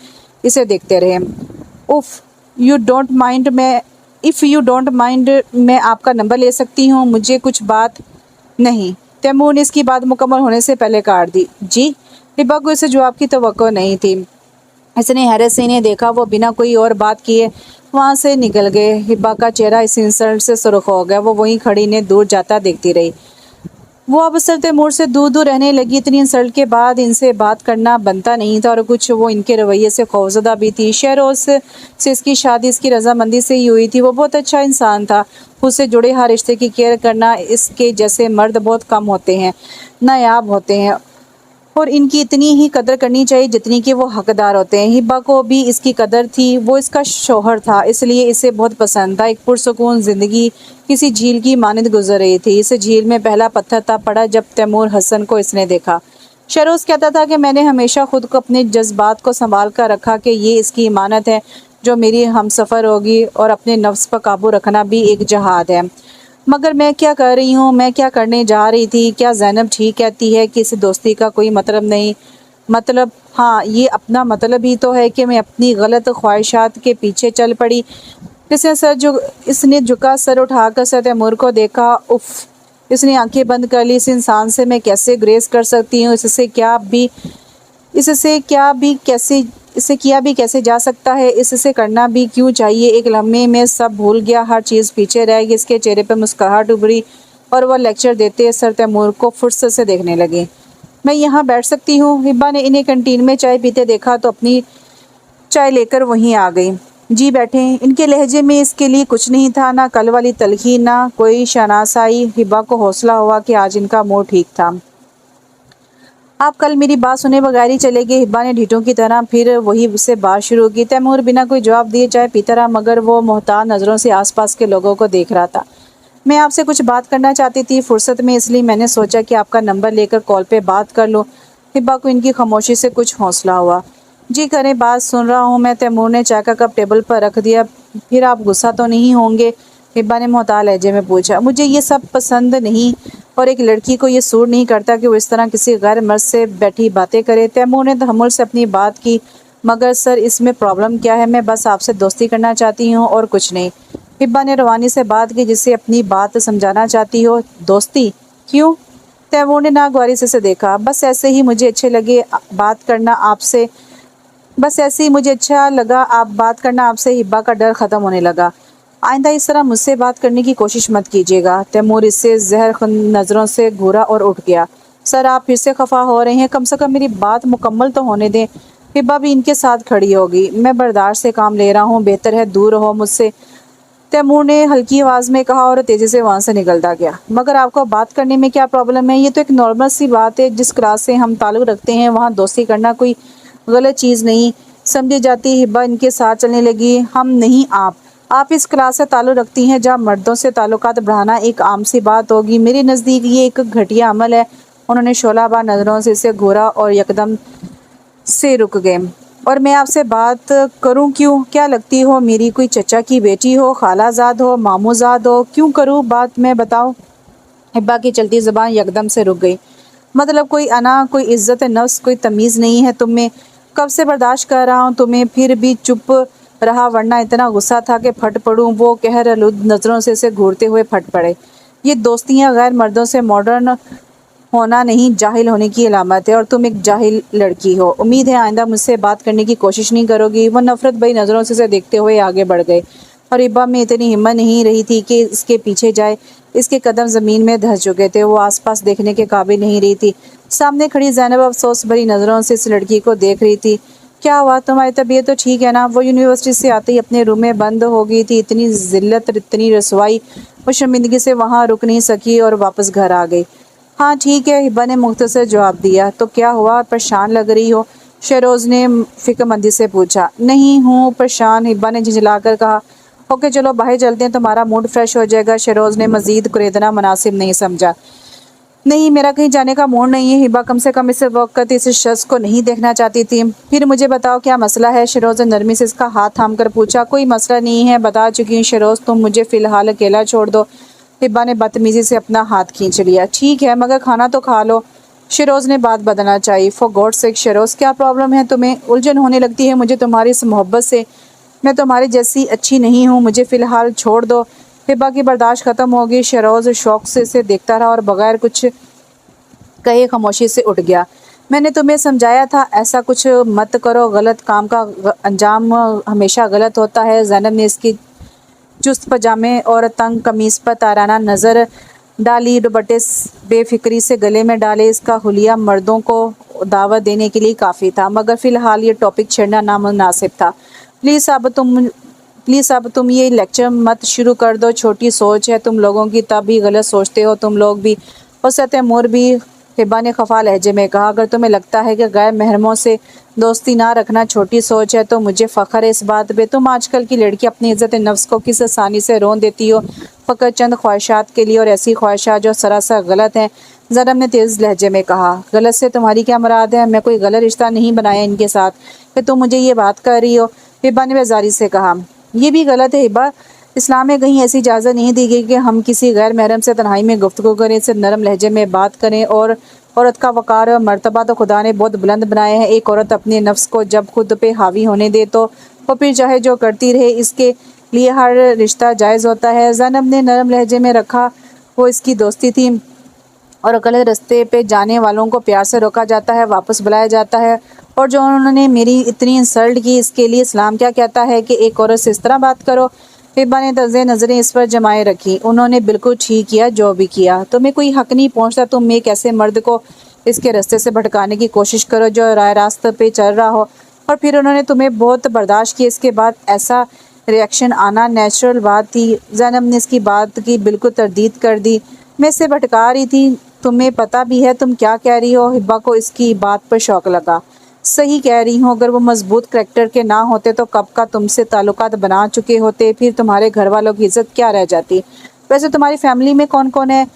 इसे देखते रहे। उफ यू डोंट माइंड मैं इफ़ यू डोंट माइंड मैं आपका नंबर ले सकती हूँ, मुझे कुछ बात। नहीं। तैमूर ने इसकी बात मुकम्मल होने से पहले काट दी। जी? हिब्बा को इसे जवाब की तवक्को नहीं थी। इसने हैरत से इन्हें देखा। वो बिना कोई और बात किए वहाँ से निकल गए। हिब्बा का चेहरा इस इंसल्ट से सुर्ख हो गया। वो वहीं खड़ी इन्हें दूर जाता देखती रही। वो अब सर तैमूर से दूर दूर रहने लगी। इतनी इंसल्ट के बाद इनसे बात करना बनता नहीं था और कुछ वो इनके रवैये से खौफजदा भी थी। शेरोज़ से इसकी शादी इसकी रजामंदी से ही हुई थी। वो बहुत अच्छा इंसान था। उससे जुड़े हर रिश्ते की केयर करना इसके जैसे मर्द बहुत कम होते हैं, नायाब होते हैं, और इनकी इतनी ही कदर करनी चाहिए जितनी कि वो हकदार होते हैं। हिब्बा को भी इसकी कदर थी। वो इसका शौहर था, इसलिए इसे बहुत पसंद था। एक पुरसुकून ज़िंदगी किसी झील की मानद गुजर रही थी। इस झील में पहला पत्थर तब पड़ा जब तैमूर हसन को इसने देखा। शरोज़ कहता था कि मैंने हमेशा खुद को अपने जज्बात को संभाल कर रखा कि ये इसकी इमानत है जो मेरी हमसफ़र होगी, और अपने नफ्स पर काबू रखना भी एक जहाद है। मगर मैं क्या कर रही हूँ, मैं क्या करने जा रही थी? क्या ज़ैनब ठीक कहती है कि इस दोस्ती का कोई मतलब नहीं? मतलब हाँ, ये अपना मतलब ही तो है कि मैं अपनी गलत ख्वाहिशात के पीछे चल पड़ी। इसने झुका सर उठाकर सर तैमूर को देखा। उफ! इसने आंखें बंद कर ली। इस इंसान से मैं कैसे ग्रेस कर सकती हूँ? इससे किया भी कैसे जा सकता है? इससे करना भी क्यों चाहिए? एक लम्हे में सब भूल गया, हर चीज़ पीछे रह गई। इसके चेहरे पर मुस्कुराहट उभरी और वह लेक्चर देते सर तैमूर को फुर्सत से देखने लगे। मैं यहाँ बैठ सकती हूँ? हिब्बा ने इन्हें कैंटीन में चाय पीते देखा तो अपनी चाय लेकर वहीं आ गई। जी बैठें। इनके लहजे में इसके लिए कुछ नहीं था, ना कल वाली तलखी, ना कोई शनासाई। हिब्बा को हौसला हुआ कि आज इनका मूड ठीक था। आप कल मेरी बात सुने बगैर ही चले गए। हिब्बा ने ढीठों की तरह फिर वही से बात शुरू की। तैमूर बिना कोई जवाब दिए चाय पीता रहा, मगर वो मोहताज नज़रों से आसपास के लोगों को देख रहा था। मैं आपसे कुछ बात करना चाहती थी फुर्सत में, इसलिए मैंने सोचा कि आपका नंबर लेकर कॉल पे बात कर लो। हिब्बा को इनकी खामोशी से कुछ हौसला हुआ। जी करें, बात सुन रहा हूँ मैं। तैमूर ने चाय का कप टेबल पर रख दिया। फिर आप गुस्सा तो नहीं होंगे? हिब्बा ने मोहताज लहजे में पूछा। मुझे ये सब पसंद नहीं और एक लड़की को ये सूट नहीं करता कि वो इस तरह किसी गैर मर्द से बैठी बातें करे। तैमूर ने तहम्मुल से अपनी बात की। मगर सर इसमें प्रॉब्लम क्या है? मैं बस आपसे दोस्ती करना चाहती हूँ और कुछ नहीं। हिब्बा ने रवानी से बात की, जिससे अपनी बात समझाना चाहती हो। दोस्ती? क्यों? तैमूर ने नागवारी से देखा। बस ऐसे ही मुझे अच्छे लगे बात करना आपसे। बस ऐसे ही मुझे अच्छा लगा आप बात करना आपसे। हिब्बा का डर ख़त्म होने लगा। आइंदा इस तरह मुझसे बात करने की कोशिश मत कीजिएगा। तैमूर इससे जहर नज़रों से घूरा और उठ गया। सर आप फिर से खफा हो रहे हैं? कम से कम मेरी बात मुकम्मल तो होने दें। हिब्बा भी इनके साथ खड़ी होगी। मैं बर्दाश्त से काम ले रहा हूँ, बेहतर है दूर रहो मुझसे, तैमूर ने हल्की आवाज़ में कहा और तेज़ी से वहाँ से निकलता गया। मगर आपको बात करने में क्या प्रॉब्लम है? ये तो एक नॉर्मल सी बात है। जिस क्लास से हम ताल्लुक़ रखते हैं वहाँ दोस्ती करना कोई गलत चीज़ नहीं समझी जाती। हिब्बा इनके साथ चलने लगी। हम नहीं, आप इस क्लास से ताल्लुक़ रखती हैं जहाँ मर्दों से ताल्लुकात बढ़ाना एक आम सी बात होगी। मेरे नज़दीक ये एक घटिया अमल है। उन्होंने शोलाबार नज़रों से इसे घूरा और यकदम से रुक गए। और मैं आपसे बात करूं क्यों? क्या लगती हो मेरी कोई चचा की बेटी हो, खालाजाद हो, मामूजाद हो? क्यों करूं बात मैं बताओ? हिब्बा की चलती ज़बान यकदम से रुक गई। मतलब कोई अना, कोई इज़्ज़त नफ्स, कोई तमीज़ नहीं है तुम में? कब से बर्दाश्त कर रहा हूँ तुम्हें, फिर भी चुप रहा, वरना इतना गुस्सा था कि फट पड़ूं। वो कहरआलूद नज़रों से इसे घूरते हुए फट पड़े। ये दोस्तियाँ गैर मर्दों से मॉडर्न होना नहीं, जाहिल होने की अलामत है, और तुम एक जाहिल लड़की हो। उम्मीद है आइंदा मुझसे बात करने की कोशिश नहीं करोगी। वो नफरत भरी नज़रों से इसे देखते हुए आगे बढ़ गए, और हिब्बा में इतनी हिम्मत नहीं रही थी कि इसके पीछे जाए। इसके कदम ज़मीन में धंस चुके थे। वो आसपास देखने के काबिल नहीं रही थी। सामने खड़ी ज़ैनब अफसोस भरी नज़रों से इस लड़की को देख रही थी। क्या हुआ, तुम्हारी तबीयत तो ठीक है ना? वो यूनिवर्सिटी से आते ही अपने रूम में बंद हो गई थी। इतनी जिल्लत, इतनी रसवाई, वो शर्मिंदगी से वहाँ रुक नहीं सकी और वापस घर आ गई। हाँ ठीक है, हिब्बा ने मुख्तसर जवाब दिया। तो क्या हुआ, परेशान लग रही हो? शहरोज़ ने फिक्रमंदी से पूछा। नहीं हूँ परेशान, हिब्बा ने झिझलाकर कहा। ओके चलो बाहर चलते हैं, तुम्हारा मूड फ्रेश हो जाएगा। शहरोज़ ने मजीद कुरेदना मुनासिब नहीं समझा। नहीं, मेरा कहीं जाने का मूड नहीं है। हिबा कम से कम इस वक्त इस शख्स को नहीं देखना चाहती थी। फिर मुझे बताओ क्या मसला है? शरोज़ ने नरमी से इसका हाथ थाम कर पूछा। कोई मसला नहीं है, बता चुकी हूँ शरोज़, तुम मुझे फ़िलहाल अकेला छोड़ दो। हिबा ने बदतमीज़ी से अपना हाथ खींच लिया। ठीक है, मगर खाना तो खा लो। शरोज़ ने बात बदलना चाहिए। फॉर गॉड सेक शरोज़, क्या प्रॉब्लम है तुम्हें? उलझन होने लगती है मुझे तुम्हारी इस मोहब्बत से। मैं तुम्हारी जैसी अच्छी नहीं हूँ, मुझे फ़िलहाल छोड़ दो। हिबा की बर्दाश्त ख़त्म हो गई। शरोज़ शौक़ से इसे देखता रहा और बगैर कुछ कहे खामोशी से उठ गया। मैंने तुम्हें समझाया था ऐसा कुछ मत करो, गलत काम का अंजाम हमेशा गलत होता है। ज़ैनब ने इसकी चुस्त पजामे और तंग कमीज़ पर ताराना नज़र डाली। दुपट्टे बेफिक्री से गले में डाले। इसका हुलिया मर्दों को दावत देने के लिए काफ़ी था, मगर फ़िलहाल ये टॉपिक छेड़ना नामुनासिब था। प्लीज़ अब तुम ये लेक्चर मत शुरू कर दो। छोटी सोच है तुम लोगों की, तब भी गलत सोचते हो तुम लोग भी, और तैमूर भी। हिबा ने खफा लहजे में कहा। अगर तुम्हें लगता है कि गैर महरमों से दोस्ती ना रखना छोटी सोच है तो मुझे फ़ख्र है इस बात पे। तुम आजकल की लड़की अपनी इज़्ज़त नफ्स को किस आसानी से रोन देती हो, फ़कत चंद ख्वाहिशात के लिए, और ऐसी ख्वाहिशात जो सरासर गलत हैं। ज़रब ने तेज़ लहजे में कहा। गलत से तुम्हारी क्या मुराद है? मैं कोई गलत रिश्ता नहीं बनाया इनके साथ कि तुम मुझे ये बात कर रही हो। हिबा ने बेजारी से कहा। ये भी गलत है हिबा, इस्लाम में कहीं ऐसी इजाज़त नहीं दी गई कि हम किसी गैर महरम से तन्हाई में गुफ्तगू करें, सिर्फ नरम लहजे में बात करें। और औरत का वक़ार और मर्तबा तो खुदा ने बहुत बुलंद बनाए हैं। एक औरत अपने नफ्स को जब खुद पे हावी होने दे तो वो फिर चाहे जो करती रहे, इसके लिए हर रिश्ता जायज़ होता है। ज़ैनब ने नरम लहजे में रखा। वो इसकी दोस्ती थी, और गलत रास्ते पे जाने वालों को प्यार से रोका जाता है, वापस बुलाया जाता है। और जो उन्होंने मेरी इतनी इंसल्ट की, इसके लिए इस्लाम क्या कहता है कि एक औरत से इस तरह बात करो? हिबा ने तज़े नज़रें इस पर जमाए रखी। उन्होंने बिल्कुल ठीक किया जो भी किया। तुम्हें कोई हक नहीं पहुंचता तुम एक ऐसे मर्द को इसके रास्ते से भटकाने की कोशिश करो जो राह रास्ते पे चल रहा हो। और फिर उन्होंने तुम्हें बहुत बर्दाश्त किया, इसके बाद ऐसा रिएक्शन आना नेचुरल बात थी। ज़ैनब ने इसकी बात की बिल्कुल तरदीद कर दी। मैं इसे भटका रही थी, तुम्हें पता भी है तुम क्या कह रही हो? हिब्बा को इसकी बात पर शौक लगा। सही कह रही हूँ, अगर वो मजबूत करैक्टर के ना होते तो कब का तुमसे ताल्लुकात बना चुके होते, फिर तुम्हारे घर वालों की इज्जत क्या रह जाती। वैसे तुम्हारी फैमिली में कौन कौन है?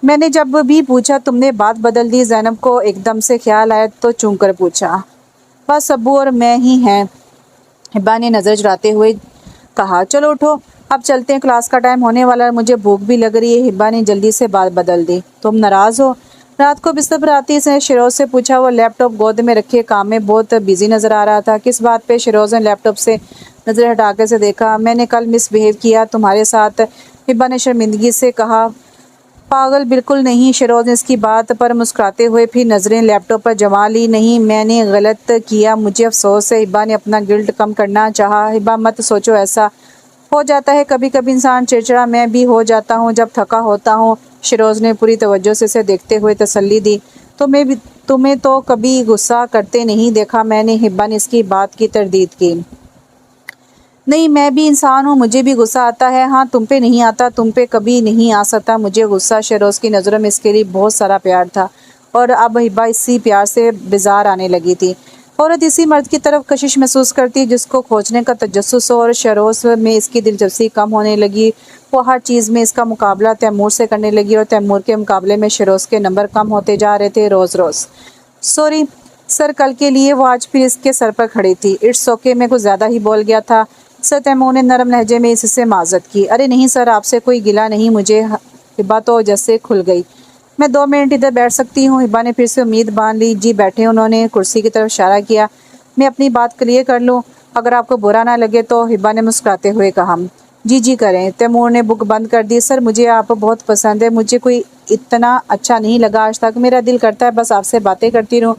मैंने जब भी पूछा तुमने बात बदल दी। ज़ैनब को एकदम से ख्याल आया तो चूम कर पूछा। बस अब्बू और मैं ही हैं। हिब्बा ने नज़र चुराते हुए कहा। चलो उठो, अब चलते हैं, क्लास का टाइम होने वाला है, मुझे भूख भी लग रही है। हिब्बा ने जल्दी से बात बदल दी। तुम नाराज़ हो? रात को बिस्तर पर आती इसने शिरोज़ से पूछा। वो लैपटॉप गोद में रखे काम में बहुत बिजी नज़र आ रहा था। किस बात पे? शिरोज़ ने लैपटॉप से नज़र हटाकर से देखा। मैंने कल मिसबिहेव किया तुम्हारे साथ, हिब्बा ने शर्मिंदगी से कहा। पागल बिल्कुल नहीं। शिरोज़ ने इसकी बात पर मुस्कुराते हुए फिर नज़रें लैपटॉप पर जमा ली। नहीं, मैंने गलत किया, मुझे अफसोस है। हिब्बा ने अपना गिल्ट कम करना चाहा। हिब्बा मत सोचो, ऐसा हो जाता है कभी कभी इंसान चिड़चिड़ा, मैं भी हो जाता हूँ जब थका होता हूँ। शिरोज़ ने पूरी तवज्जो से इसे देखते हुए तसल्ली दी। तुम्हें तो कभी गुस्सा करते नहीं देखा मैंने। हिब्बा ने इसकी बात की तरदीद की। नहीं, मैं भी इंसान हूँ, मुझे भी गुस्सा आता है। हाँ, तुम पे नहीं आता, तुम पे कभी नहीं आ सकता मुझे गुस्सा। शरोज़ की नज़रों में इसके लिए बहुत सारा प्यार था, और अब हिब्बा इसी प्यार से बेजार आने लगी थी। औरत इसी मर्द की तरफ कशिश महसूस करती जिसको खोजने का तजस्सुस हो, और शरोज़ में इसकी दिलचस्पी कम होने लगी। वो हर चीज़ में इसका मुकाबला तैमूर से करने लगी, और तैमूर के मुकाबले में शरोज़ के नंबर कम होते जा रहे थे रोज़ रोज़। सॉरी सर, कल के लिए। वो आज फिर इसके सर पर खड़ी थी। इट्स ओके, मैं कुछ ज़्यादा ही बोल गया था। सर, तैमूर ने नरम लहजे में इससे माजरत की। अरे नहीं सर, आपसे कोई गिला नहीं मुझे। हिब्बा तो जैसे खुल गई। मैं 2 मिनट इधर बैठ सकती हूँ? हिब्बा ने फिर से उम्मीद बांध ली। जी बैठे। उन्होंने कुर्सी की तरफ इशारा किया। मैं अपनी बात क्लियर कर लूँ, अगर आपको बुरा ना लगे तो, हिब्बा ने मुस्कुराते हुए कहा। जी करें। तैमूर ने बुक बंद कर दी। सर मुझे आप बहुत पसंद है, मुझे कोई इतना अच्छा नहीं लगा आज तक, मेरा दिल करता है बस आपसे बातें करती रहूं।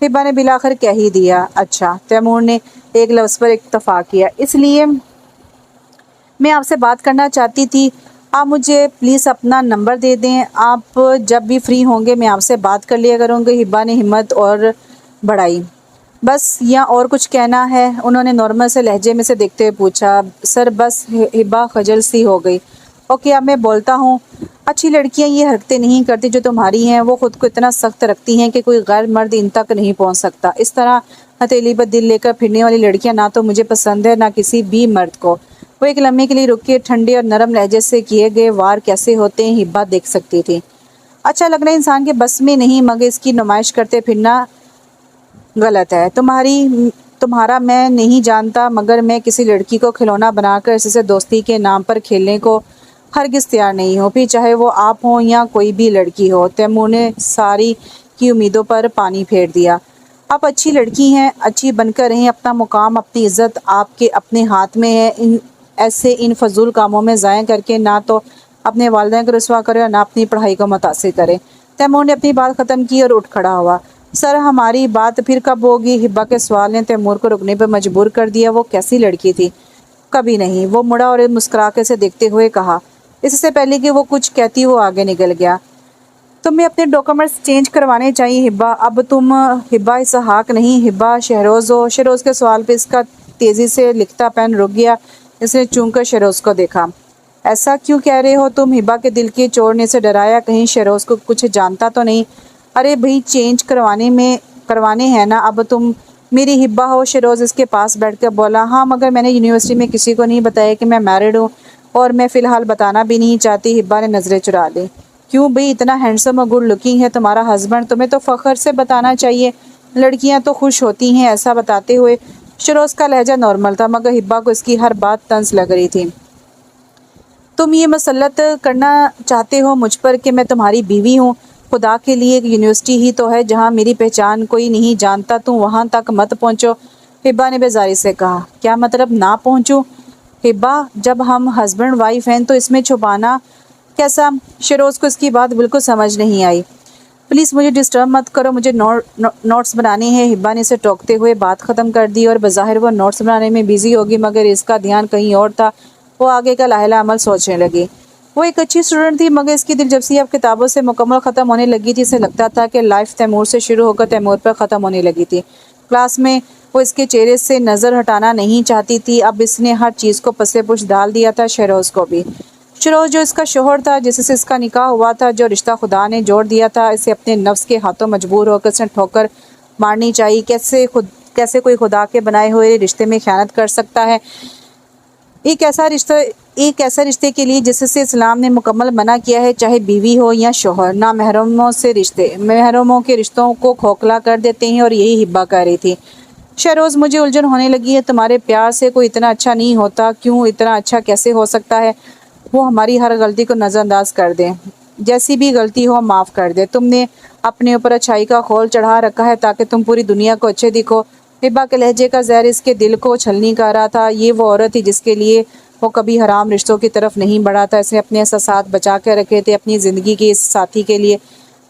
हिब्बा ने बिलाखिर कह ही दिया। अच्छा। तैमूर ने एक लफ्ज़ पर इत्तफाक किया। इसलिए मैं आपसे बात करना चाहती थी, आप मुझे प्लीज़ अपना नंबर दे दें, आप जब भी फ्री होंगे मैं आपसे बात कर लिया करूँगी। हिब्बा ने हिम्मत और बढ़ाई। बस या और कुछ कहना है? उन्होंने नॉर्मल से लहजे में से देखते हुए पूछा। सर बस। हिब्बा खजल सी हो गई। ओके अब मैं बोलता हूँ। अच्छी लड़कियाँ ये हरकतें नहीं करती जो तुम्हारी हैं, वो खुद को इतना सख्त रखती हैं कि कोई गैर मर्द इन तक नहीं पहुँच सकता। इस तरह हथेली पर दिल लेकर फिरने वाली लड़कियाँ ना तो मुझे पसंद है ना किसी भी मर्द को। वो एक लम्हे के लिए रुक के ठंडे और नरम लहजे से किए गए वार कैसे होते हैं हिब्बा देख सकती थी। अच्छा लगना इंसान के बस में नहीं, मगर इसकी नुमाइश करते फिरना गलत है। तुम्हारा मैं नहीं जानता, मगर मैं किसी लड़की को खिलौना बनाकर इससे दोस्ती के नाम पर खेलने को हरगिज़ तैयार नहीं हूँ, फिर चाहे वो आप हों या कोई भी लड़की हो। तैमूर ने सारी की उम्मीदों पर पानी फेर दिया। आप अच्छी लड़की हैं, अच्छी बनकर रहें। अपना मुकाम, अपनी इज्जत आपके अपने हाथ में है। इन फजूल कामों में ज़ाया करके ना तो अपने वालिदैन को रुसवा करें और ना अपनी पढ़ाई को मुतासिर करें। तैमूर ने अपनी बात ख़त्म की और उठ खड़ा हुआ। सर हमारी बात फिर कब होगी? हिब्बा के सवाल ने तैमूर को रुकने पर मजबूर कर दिया। वो कैसी लड़की थी? कभी नहीं। वो मुड़ा और मुस्कुरा के से देखते हुए कहा। इससे पहले कि वो कुछ कहती वो आगे निकल गया। तुम्हें अपने डॉक्यूमेंट्स चेंज करवाने चाहिए हिब्बा। अब तुम हिब्बा इसहाक नहीं, हिब्बा शहरोज़ हो। शहरोज़ के सवाल पे इसका तेज़ी से लिखता पेन रुक गया। इसने चूम कर शहरोज़ को देखा। ऐसा क्यों कह रहे हो तुम? हिब्बा के दिल के चोरने से डराया, कहीं शहरोज़ को कुछ जानता तो नहीं। अरे भाई चेंज करवाने हैं ना। अब तुम मेरी हिब्बा हो। शहरोज़ इसके पास बैठ कर बोला। हाँ मगर मैंने यूनिवर्सिटी में किसी को नहीं बताया कि मैं मैरिड हूँ, और मैं फ़िलहाल बताना भी नहीं चाहती। हिब्बा ने नज़रें चुरा ली। क्यों भाई? इतना हैंडसम और गुड लुकिंग है तुम्हारा हस्बैंड, तुम्हें तो फ़ख्र से बताना चाहिए। लड़कियां तो खुश होती हैं ऐसा बताते हुए। शरोज़ का लहजा नॉर्मल था, मगर हिब्बा को इसकी हर बात तंज लग रही थी। तुम ये मसलत करना चाहते हो मुझ पर कि मैं तुम्हारी बीवी हूँ? खुदा के लिए एक यूनिवर्सिटी ही तो है जहाँ मेरी पहचान कोई नहीं जानता, तुम वहाँ तक मत पहुँचो। हिब्बा ने बेजारी से कहा। क्या मतलब ना पहुँचूँ? हिब्बा जब हम हस्बैंड वाइफ हैं तो इसमें छुपाना कैसा? शरोज़ को इसकी बात बिल्कुल समझ नहीं आई। प्लीज़ मुझे डिस्टर्ब मत करो, मुझे नोट्स बनाने हैं। हिब्बा ने इसे टोकते हुए बात ख़त्म कर दी और बज़ाहिर वो नोट्स बनाने में बिज़ी होगी, मगर इसका ध्यान कहीं और था। वो आगे का लाहिला अमल सोचने लगी। वो एक अच्छी स्टूडेंट थी, मगर इसकी दिलचस्पी अब किताबों से मुकम्मल ख़त्म होने लगी थी। इसे लगता था कि लाइफ तैमूर से शुरू होकर तैमूर पर ख़त्म होने लगी थी। क्लास में वो इसके चेहरे से नज़र हटाना नहीं चाहती थी। अब इसने हर चीज़ को पसे पुश डाल दिया था, शहरोज़ को भी। शरोज़ जो इसका शोहर था, जिससे इसका निकाह हुआ था, जो रिश्ता खुदा ने जोड़ दिया था, इसे अपने नफ्स के हाथों मजबूर होकर इसने ठोकर मारनी चाहिए। कैसे कोई खुदा के बनाए हुए रिश्ते में ख़यानत कर सकता है? एक ऐसा रिश्ते के लिए जिससे इस्लाम ने मुकम्मल मना किया है, चाहे बीवी हो या शोहर। ना महरमों के रिश्तों को खोखला कर देते हैं, और यही हिब्बा कह रही थी। शहरोज़ मुझे उलझन होने लगी है, तुम्हारे प्यार से कोई इतना अच्छा नहीं होता। क्यों? इतना अच्छा कैसे हो सकता है? वो हमारी हर गलती को नज़रअंदाज कर दें, जैसी भी गलती हो माफ़ कर दे। तुमने अपने ऊपर अच्छाई का खोल चढ़ा रखा है ताकि तुम पूरी दुनिया को अच्छे दिखो। हिब्बा के लहजे का ज़हर इसके दिल को छलनी कर रहा था। ये वो औरत थी जिसके लिए वो कभी हराम रिश्तों की तरफ नहीं बढ़ा था। इसने अपने एहसास बचा कर रखे थे अपनी ज़िंदगी के इस साथी के लिए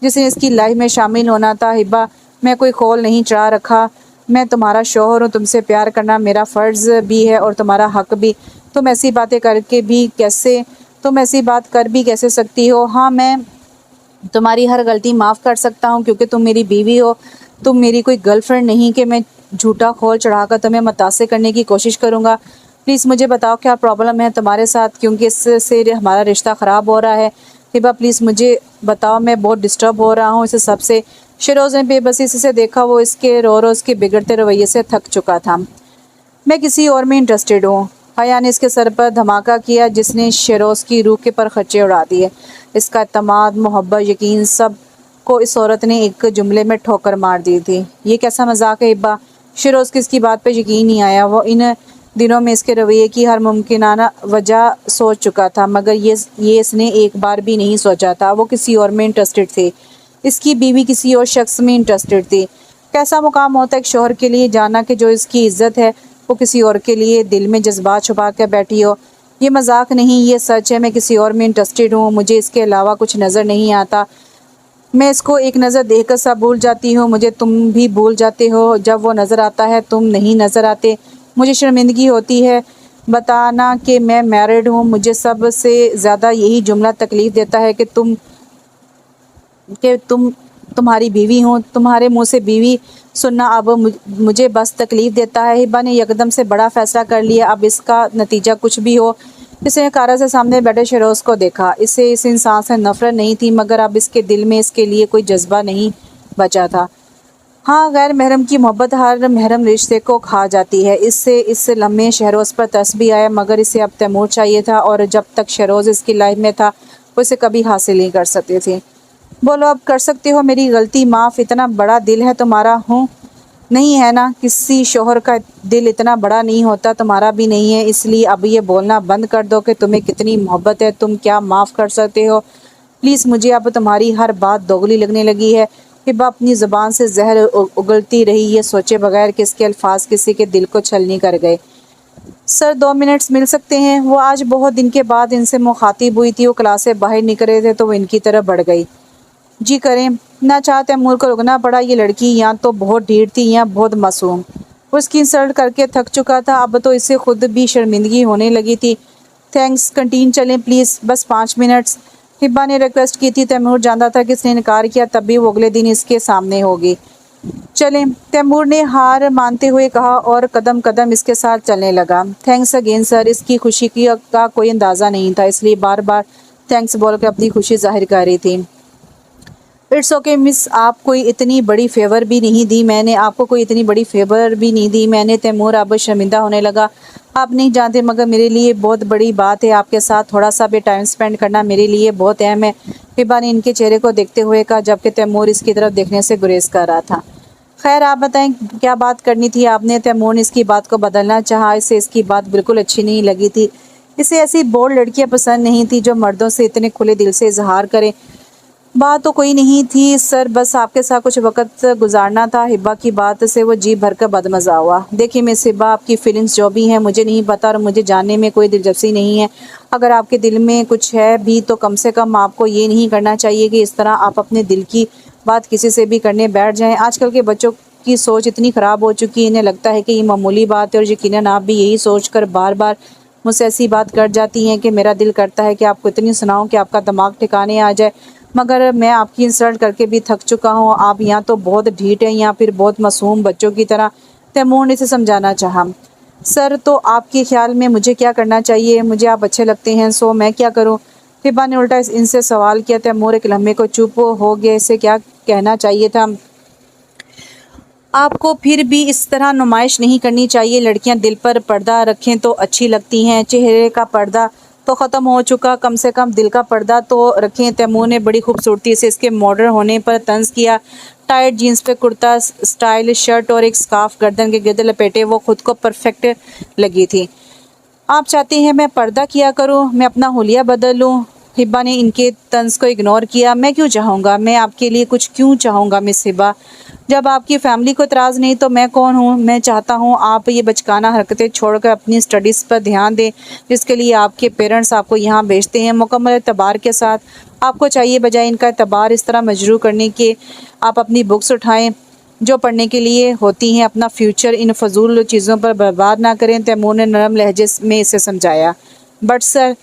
जिसने इसकी लाइफ में शामिल होना था। हिब्बा मैं कोई खोल नहीं चढ़ा रखा, मैं तुम्हारा शौहर हूँ। तुमसे प्यार करना मेरा फ़र्ज़ भी है और तुम्हारा हक़ भी। तुम ऐसी बात कर भी कैसे सकती हो? हाँ मैं तुम्हारी हर गलती माफ़ कर सकता हूँ क्योंकि तुम मेरी बीवी हो। तुम मेरी कोई गर्लफ्रेंड नहीं कि मैं झूठा खोल चढ़ाकर तुम्हें मुतासिर करने की कोशिश करूँगा। प्लीज़ मुझे बताओ क्या प्रॉब्लम है तुम्हारे साथ, क्योंकि इससे हमारा रिश्ता ख़राब हो रहा है। हिबा प्लीज़ मुझे बताओ, मैं बहुत डिस्टर्ब हो रहा हूँ इस सब से। शरोज़ ने बेबसी से देखा, वो इसके रो इसके बिगड़ते रवैये से थक चुका था। मैं किसी और में इंटरेस्टेड हूँ। हया ने इसके सर पर धमाका किया जिसने शरोज़ की रूह के पर खर्चे उड़ा दिए। इसका एतमाद, मोहब्बत, यकीन सब को इस औरत ने एक जुमले में ठोकर मार दी थी। ये कैसा मजाक है हिब्बा? शरोज़ की इसकी बात पे यकीन नहीं आया। वो इन दिनों में इसके रवैये की हर मुमकिनाना वजह सोच चुका था, मगर ये इसने एक बार भी नहीं सोचा था। वो किसी और में इंटरेस्टेड थे। इसकी बीवी किसी और शख्स में इंटरेस्टेड थी। कैसा मुकाम होता है एक शोहर के लिए जाना कि जो इसकी इज्जत है वो किसी और के लिए दिल में जज्बात छुपा कर बैठी हो। ये मजाक नहीं, ये सच है। मैं किसी और में इंटरेस्टेड हूँ, मुझे इसके अलावा कुछ नज़र नहीं आता। मैं इसको एक नज़र देखकर सब भूल जाती हूँ, मुझे तुम भी भूल जाते हो। जब वो नज़र आता है तुम नहीं नज़र आते। मुझे शर्मिंदगी होती है बताना कि मैं मैरिड हूँ। मुझे सबसे ज़्यादा यही जुमला तकलीफ़ देता है कि तुम्हारी बीवी हूँ। तुम्हारे मुंह से बीवी सुनना अब मुझे बस तकलीफ़ देता है। हिबा ने यकदम से बड़ा फ़ैसला कर लिया, अब इसका नतीजा कुछ भी हो। इसने कारा से सामने बैठे शेरोज़ को देखा। इसे इस इंसान से नफ़रत नहीं थी, मगर अब इसके दिल में इसके लिए कोई जज्बा नहीं बचा था। हाँ, गैर महरम की मोहब्बत हर महरम रिश्ते को खा जाती है। इससे इस लम्हे शहरोज़ पर तरस भी आया, मगर इसे अब तैमूर चाहिए था, और जब तक शहरोज़ इसकी लाइफ में था वो इसे कभी हासिल नहीं कर सकती थी। बोलो, अब कर सकते हो मेरी गलती माफ़। इतना बड़ा दिल है तुम्हारा, हूँ नहीं है ना? किसी शोहर का दिल इतना बड़ा नहीं होता, तुम्हारा भी नहीं है। इसलिए अब ये बोलना बंद कर दो कि तुम्हें कितनी मोहब्बत है। तुम क्या माफ़ कर सकते हो? प्लीज़, मुझे अब तुम्हारी हर बात दोगली लगने लगी है। हिबा अपनी ज़ुबान से जहर उगलती रही, ये सोचे बगैर कि इसके अल्फाज किसी के दिल को छलनी कर गए। सर, 2 मिनट्स मिल सकते हैं? वो आज बहुत दिन के बाद इनसे मुखातिब हुई थी। वो क्लास से बाहर निकले थे तो वो इनकी तरफ बढ़ गई। जी करें। ना चाह तैमूर को रुकना पड़ा। ये लड़की या तो बहुत ढीठ थी या बहुत मासूम। वो उसकी इंसल्ट करके थक चुका था, अब तो इसे खुद भी शर्मिंदगी होने लगी थी। थैंक्स, कंटीन चलें प्लीज़, बस 5 मिनट्स। हिब्बा ने रिक्वेस्ट की थी। तैमूर जानता था कि इसने इनकार किया तब भी वो अगले दिन इसके सामने होगी। चलें, तैमूर ने हार मानते हुए कहा और कदम कदम इसके साथ चलने लगा। Thanks again sir. इसकी खुशी का कोई अंदाज़ा नहीं था, इसलिए बार बार थैंक्स बोलकर अपनी खुशी जाहिर कर रही थी। इट्स ओके मिस, आप कोई इतनी बड़ी फेवर भी नहीं दी मैंने आपको, कोई इतनी बड़ी फेवर भी नहीं दी मैंने। तैमूर अब शर्मिंदा होने लगा। आप नहीं जानते, मगर मेरे लिए बहुत बड़ी बात है। आपके साथ थोड़ा सा भी टाइम स्पेंड करना मेरे लिए बहुत अहम है। हिबा ने इनके चेहरे को देखते हुए कहा, जबकि तैमूर इसकी तरफ देखने से गुरेज कर रहा था। खैर, आप बताएं क्या बात करनी थी आपने? तैमूर ने इसकी बात को बदलना चाहा। इसे इसकी बात बिल्कुल अच्छी नहीं लगी थी। इसे ऐसी बोल्ड लड़कियां पसंद नहीं थी जो मर्दों से इतने खुले दिल से इजहार करें। बात तो कोई नहीं थी सर, बस आपके साथ कुछ वक्त गुजारना था। हिब्बा की बात से वो जी भरकर बदमज़ा हुआ। देखिए मिस हिब्बा, आपकी फीलिंग्स जो भी हैं मुझे नहीं पता और मुझे जानने में कोई दिलचस्पी नहीं है। अगर आपके दिल में कुछ है भी तो कम से कम आपको ये नहीं करना चाहिए कि इस तरह आप अपने दिल की बात किसी से भी करने बैठ जाएं। आजकल के बच्चों की सोच इतनी ख़राब हो चुकी है, इन्हें लगता है कि ये मामूली बात है, और यकीनन आप भी यही सोच कर बार बार मुझसे ऐसी बात कर जाती हैं कि मेरा दिल करता है कि आपको इतनी सुनाऊं कि आपका दिमाग ठिकाने आ जाए। मगर मैं आपकी इंसल्ट करके भी थक चुका हूँ। आप या तो बहुत ढीठ हैं या फिर बहुत मासूम बच्चों की तरह। तैमूर ने इसे समझाना चाहा। सर, तो आपके ख्याल में मुझे क्या करना चाहिए? मुझे आप अच्छे लगते हैं, सो मैं क्या करूँ? हिबा ने उल्टा इनसे सवाल किया। तैमूर एक लम्हे को चुप हो गया। इसे क्या कहना चाहिए था? आपको फिर भी इस तरह नुमाइश नहीं करनी चाहिए। लड़कियां दिल पर पर्दा रखें तो अच्छी लगती हैं। चेहरे का पर्दा तो ख़त्म हो चुका, कम से कम दिल का पर्दा तो रखें। तैमूर ने बड़ी खूबसूरती से इसके मॉडर्न होने पर तंज किया। टाइट जीन्स पे कुर्ता, स्टाइलिश शर्ट और एक स्कार्फ गर्दन के गिर्द लपेटे वो खुद को परफेक्ट लगी थी। आप चाहती हैं मैं पर्दा किया करूं, मैं अपना हुलिया बदल लूं? हिब्बा ने इनके तंज को इग्नोर किया। मैं क्यों चाहूँगा? मैं आपके लिए कुछ क्यों चाहूँगा मिस हिब्बा? जब आपकी फैमिली को इतराज़ नहीं तो मैं कौन हूँ? मैं चाहता हूँ आप ये बचकाना हरकतें छोड़कर अपनी स्टडीज़ पर ध्यान दें, जिसके लिए आपके पेरेंट्स आपको यहाँ भेजते हैं मुकम्मल एतबार के साथ। आपको चाहिए बजाय इनका एतबार इस तरह मजरूह करने के आप अपनी बुक्स उठाएं जो पढ़ने के लिए होती हैं। अपना फ्यूचर इन फजूल चीज़ों पर बर्बाद ना करें। तैमूर ने नरम लहजे में इसे समझाया। बट सर,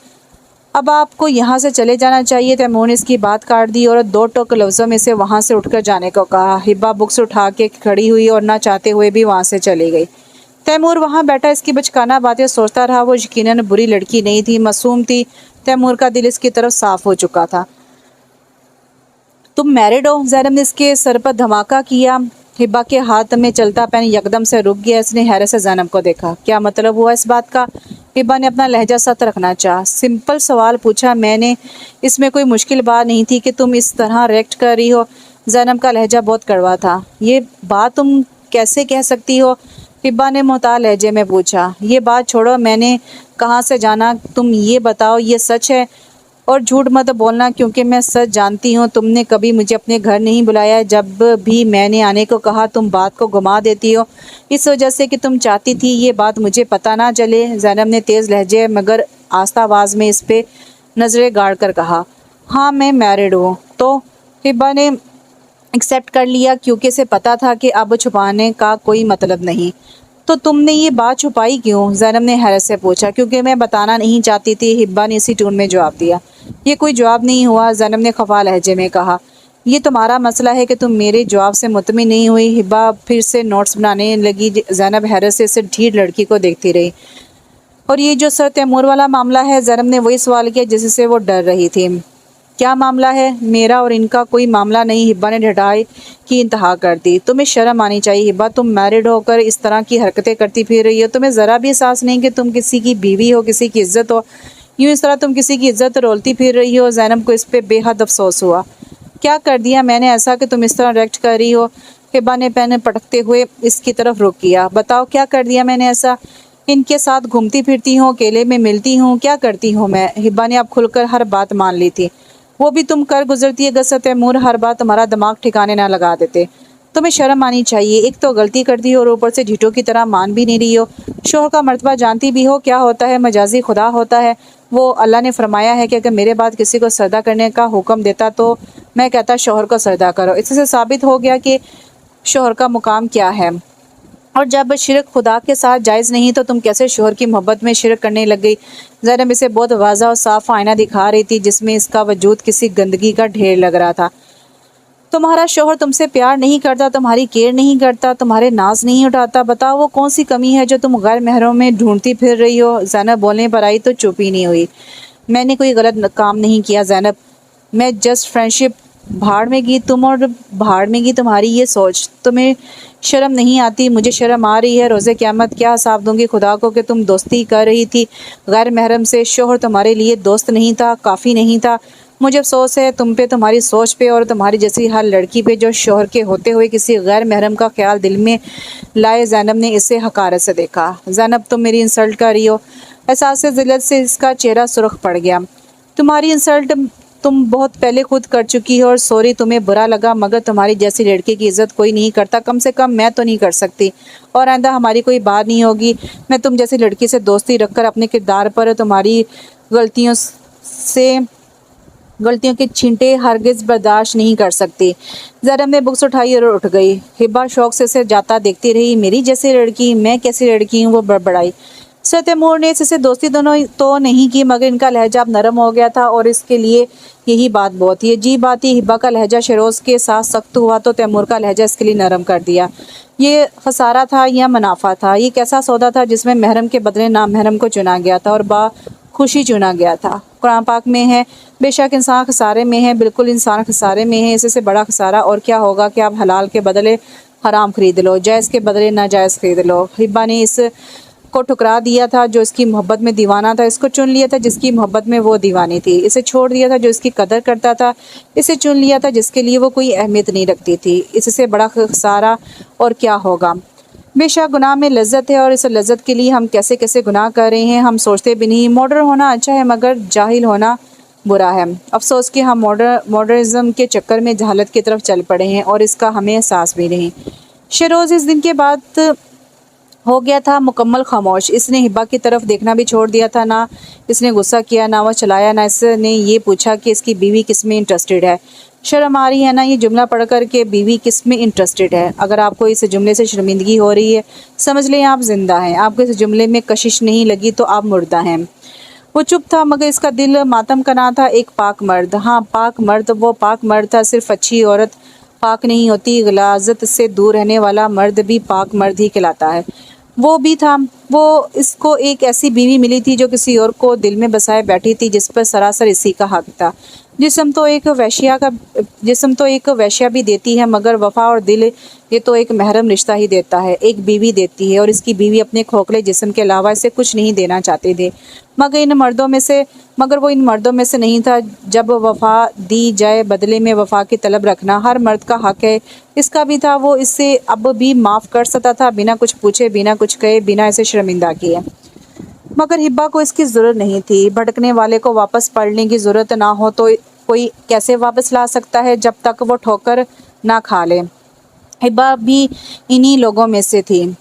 अब आपको यहाँ से चले जाना चाहिए। तैमूर ने इसकी बात काट दी और दो टोक लफ्ज़ों में से वहाँ से उठकर जाने को कहा। हिब्बा बुक्स उठा के खड़ी हुई और ना चाहते हुए भी वहाँ से चली गई। तैमूर वहाँ बैठा इसकी बचकाना बातें सोचता रहा। वो यकीनन बुरी लड़की नहीं थी, मासूम थी। तैमूर का दिल इसकी तरफ साफ हो चुका था। तुम मैरिड हो? ज़ैनब ने इसके सर पर धमाका किया। हिब्बा के हाथ में चलता पेन यकदम से रुक गया। इसने हैरत से ज़ैनब को देखा। क्या मतलब हुआ इस बात का? हिब्बा ने अपना लहजा सख्त रखना चाहा। सिंपल सवाल पूछा मैंने, इसमें कोई मुश्किल बात नहीं थी कि तुम इस तरह रिएक्ट कर रही हो। ज़ैनब का लहजा बहुत कड़वा था। ये बात तुम कैसे कह सकती हो? हिब्बा ने मोहताज लहजे में पूछा। ये बात छोड़ो, मैंने कहाँ से जाना, तुम ये बताओ, ये सच है? और झूठ मत बोलना क्योंकि मैं सच जानती हूँ तुमने कभी मुझे अपने घर नहीं बुलाया। जब भी मैंने आने को कहा तुम बात को घुमा देती हो, इस वजह से कि तुम चाहती थी ये बात मुझे पता ना चले। ज़ैनब ने तेज़ लहजे मगर आस्ता आवाज़ में इस पे नज़रें गाड़ कर कहा, हाँ मैं मैरिड हूँ। तो हिब्बा ने एक्सेप्ट कर लिया क्योंकि इसे पता था कि अब छुपाने का कोई मतलब नहीं। तो तुमने ये बात छुपाई क्यों? ज़ैनब ने हैरत से पूछा। क्योंकि मैं बताना नहीं चाहती थी, हिब्बा ने इसी टोन में जवाब दिया। ये कोई जवाब नहीं हुआ, ज़ैनब ने खफा लहजे में कहा। ये तुम्हारा मसला है कि तुम मेरे जवाब से मुतमिन नहीं हुई। हिब्बा फिर से नोट्स बनाने लगी। ज़ैनब हैरत से इस ढीठ लड़की को देखती रही। और ये जो सर तैमूर वाला मामला है, ज़ैनब ने वही सवाल किया जिससे वो डर रही थी। क्या मामला है? मेरा और इनका कोई मामला नहीं, हिब्बा ने ढिठाई की इंतहा कर दी। तुम्हें शर्म आनी चाहिए हिब्बा, तुम मैरिड होकर इस तरह की हरकतें करती फिर रही हो। तुम्हें ज़रा भी एहसास नहीं कि तुम किसी की बीवी हो, किसी की इज्जत हो। यूँ इस तरह तुम किसी की इज्जत रोलती फिर रही हो। ज़ैनब को इस पे बेहद अफसोस हुआ। क्या कर दिया मैंने ऐसा कि तुम इस तरह रिएक्ट कर रही हो? हिब्बा ने पेन पटकते हुए इसकी तरफ रुख किया। बताओ क्या कर दिया मैंने ऐसा? इनके साथ घूमती फिरती हूँ, अकेले में मिलती हूँ, क्या करती हूँ मैं? हिब्बा ने अब खुलकर हर बात मान ली थी। वो भी तुम कर गुजरती है गसर तैमूर, हर बात तुम्हारा दिमाग ठिकाने ना लगा देते। तुम्हें शर्म आनी चाहिए। एक तो गलती करती हो और ऊपर से ढीठों की तरह मान भी नहीं रही हो। शोहर का मर्तबा जानती भी हो क्या होता है? मजाजी खुदा होता है। वो अल्लाह ने फरमाया है कि अगर मेरे बाद किसी को सरदा करने का हुक्म देता तो मैं कहता शोहर को सरदा करो। इससे साबित हो गया कि शोहर का मुकाम क्या है। और जब शिरक खुदा के साथ जायज़ नहीं तो तुम कैसे शोहर की मोहब्बत में शिरक करने लग गई? ज़ैनब इसे बहुत वाज़ा और साफ आईना दिखा रही थी जिसमें इसका वजूद किसी गंदगी का ढेर लग रहा था। तुम्हारा शोहर तुमसे प्यार नहीं करता, तुम्हारी केयर नहीं करता, तुम्हारे नाज नहीं उठाता। बताओ वो कौन सी कमी है जो तुम गैर महरों में ढूंढती फिर रही हो? ज़ैनब बोलने पर आई तो चुप ही नहीं हुई। मैंने कोई गलत काम नहीं किया ज़ैनब, मैं जस्ट फ्रेंडशिप। भाड़ में गई तुम और भाड़ में गई तुम्हारी ये सोच। तुम्हें शर्म नहीं आती? मुझे शर्म आ रही है। रोज़े क़यामत क्या हिसाब दूंगी खुदा को कि तुम दोस्ती कर रही थी गैर महरम से। शोहर तुम्हारे लिए दोस्त नहीं था, काफ़ी नहीं था। मुझे अफसोस है तुम पे, तुम्हारी सोच पे और तुम्हारी जैसी हर लड़की पे जो शोहर के होते हुए किसी गैर महरम का ख्याल दिल में लाए। ज़ैनब ने इसे हकारत से देखा। ज़ैनब तुम मेरी इंसल्ट कर रही हो। एहसास ज़िल्लत से इसका चेहरा सुर्ख पड़ गया। तुम्हारी इंसल्ट तुम बहुत पहले खुद कर चुकी हो और सॉरी तुम्हें बुरा लगा, मगर तुम्हारी जैसी लड़की की इज्जत कोई नहीं करता। कम से कम मैं तो नहीं कर सकती और आइंदा हमारी कोई बात नहीं होगी। मैं तुम जैसी लड़की से दोस्ती रखकर अपने किरदार पर तुम्हारी गलतियों के छींटे हरगिज़ बर्दाश्त नहीं कर सकती। ज़ैनब ने बुक्स उठाई और उठ गई। हिब्बा शौक से इसे जाता देखती रही। मेरी जैसी लड़की? मैं कैसी लड़की हूँ? वो बड़बड़ाई। सर तैमूर ने इससे दोस्ती दोनों तो नहीं की, मगर इनका लहजा अब नरम हो गया था और इसके लिए यही बात बहुत थी। अजीब बात ही, हिब्बा का लहजा शरोज़ के साथ सख्त हुआ तो तैमूर का लहजा इसके लिए नरम कर दिया। ये खसारा था या मुनाफा था? ये कैसा सौदा था जिसमें महरम के बदले नामहरम को चुना गया था और खुशी चुना गया था? कुरान पाक में है, बेशक इंसान खसारे में है, बिल्कुल इंसान खसारे में है। इससे बड़ा खसारा और क्या होगा कि आप हलाल के बदले हराम खरीद लो, जायज़ के बदले नाजायज़ खरीद लो। हिब्बा ने इस को ठुकरा दिया था जो इसकी मोहब्बत में दीवाना था। इसको चुन लिया था जिसकी मोहब्बत में वो दीवानी थी। इसे छोड़ दिया था जो इसकी कदर करता था। इसे चुन लिया था जिसके लिए वो कोई अहमियत नहीं रखती थी। इससे बड़ा खसारा और क्या होगा? बेशक गुनाह में लज्जत है और इस लज्जत के लिए हम कैसे कैसे गुनाह कर रहे हैं हम सोचते भी नहीं। मॉडर्न होना अच्छा है मगर जाहिल होना बुरा है। अफसोस कि हम मॉडर्निज्म के चक्कर में जहालत की तरफ चल पड़े हैं और इसका हमें एहसास भी नहीं। शरोज़ इस दिन के बाद हो गया था मुकम्मल खामोश। इसने हिब्बा की तरफ देखना भी छोड़ दिया था। ना इसने गुस्सा किया, ना वह चलाया, ना इसने ये पूछा कि इसकी बीवी किस में इंटरेस्टेड है। शर्म आ रही है ना ये जुमला पढ़कर के बीवी किस में इंटरेस्टेड है? अगर आपको इस जुमले से शर्मिंदगी हो रही है समझ लें आप जिंदा हैं। आपको इस जुमले में कशिश नहीं लगी तो आप मुर्दा हैं। वो चुप था मगर इसका दिल मातम का ना था। एक पाक मर्द, हाँ पाक मर्द, वो पाक मर्द था। सिर्फ अच्छी औरत पाक नहीं होती, गलाजत से दूर रहने वाला मर्द भी पाक मर्द ही कहलाता है। वो भी था। वो इसको एक ऐसी बीवी मिली थी जो किसी और को दिल में बसाए बैठी थी, जिस पर सरासर इसी का हक था। जिस्म तो एक वैश्या भी देती है मगर वफा और दिल ये तो एक महरम रिश्ता ही देता है, एक बीवी देती है। और इसकी बीवी अपने खोखले जिस्म के अलावा इसे कुछ नहीं देना चाहते थे। मगर वो इन मर्दों में से नहीं था। जब वफा दी जाए बदले में वफा की तलब रखना हर मर्द का हक है। इसका भी था। वो इससे अब भी माफ़ कर सकता था बिना कुछ पूछे, बिना कुछ कहे, बिना इसे शर्मिंदा किए। मगर हिब्बा को इसकी ज़रूरत नहीं थी। भटकने वाले को वापस पलटने की ज़रूरत ना हो तो कोई कैसे वापस ला सकता है जब तक वो ठोकर ना खा ले। हिब्बा भी इन्हीं लोगों में से थी।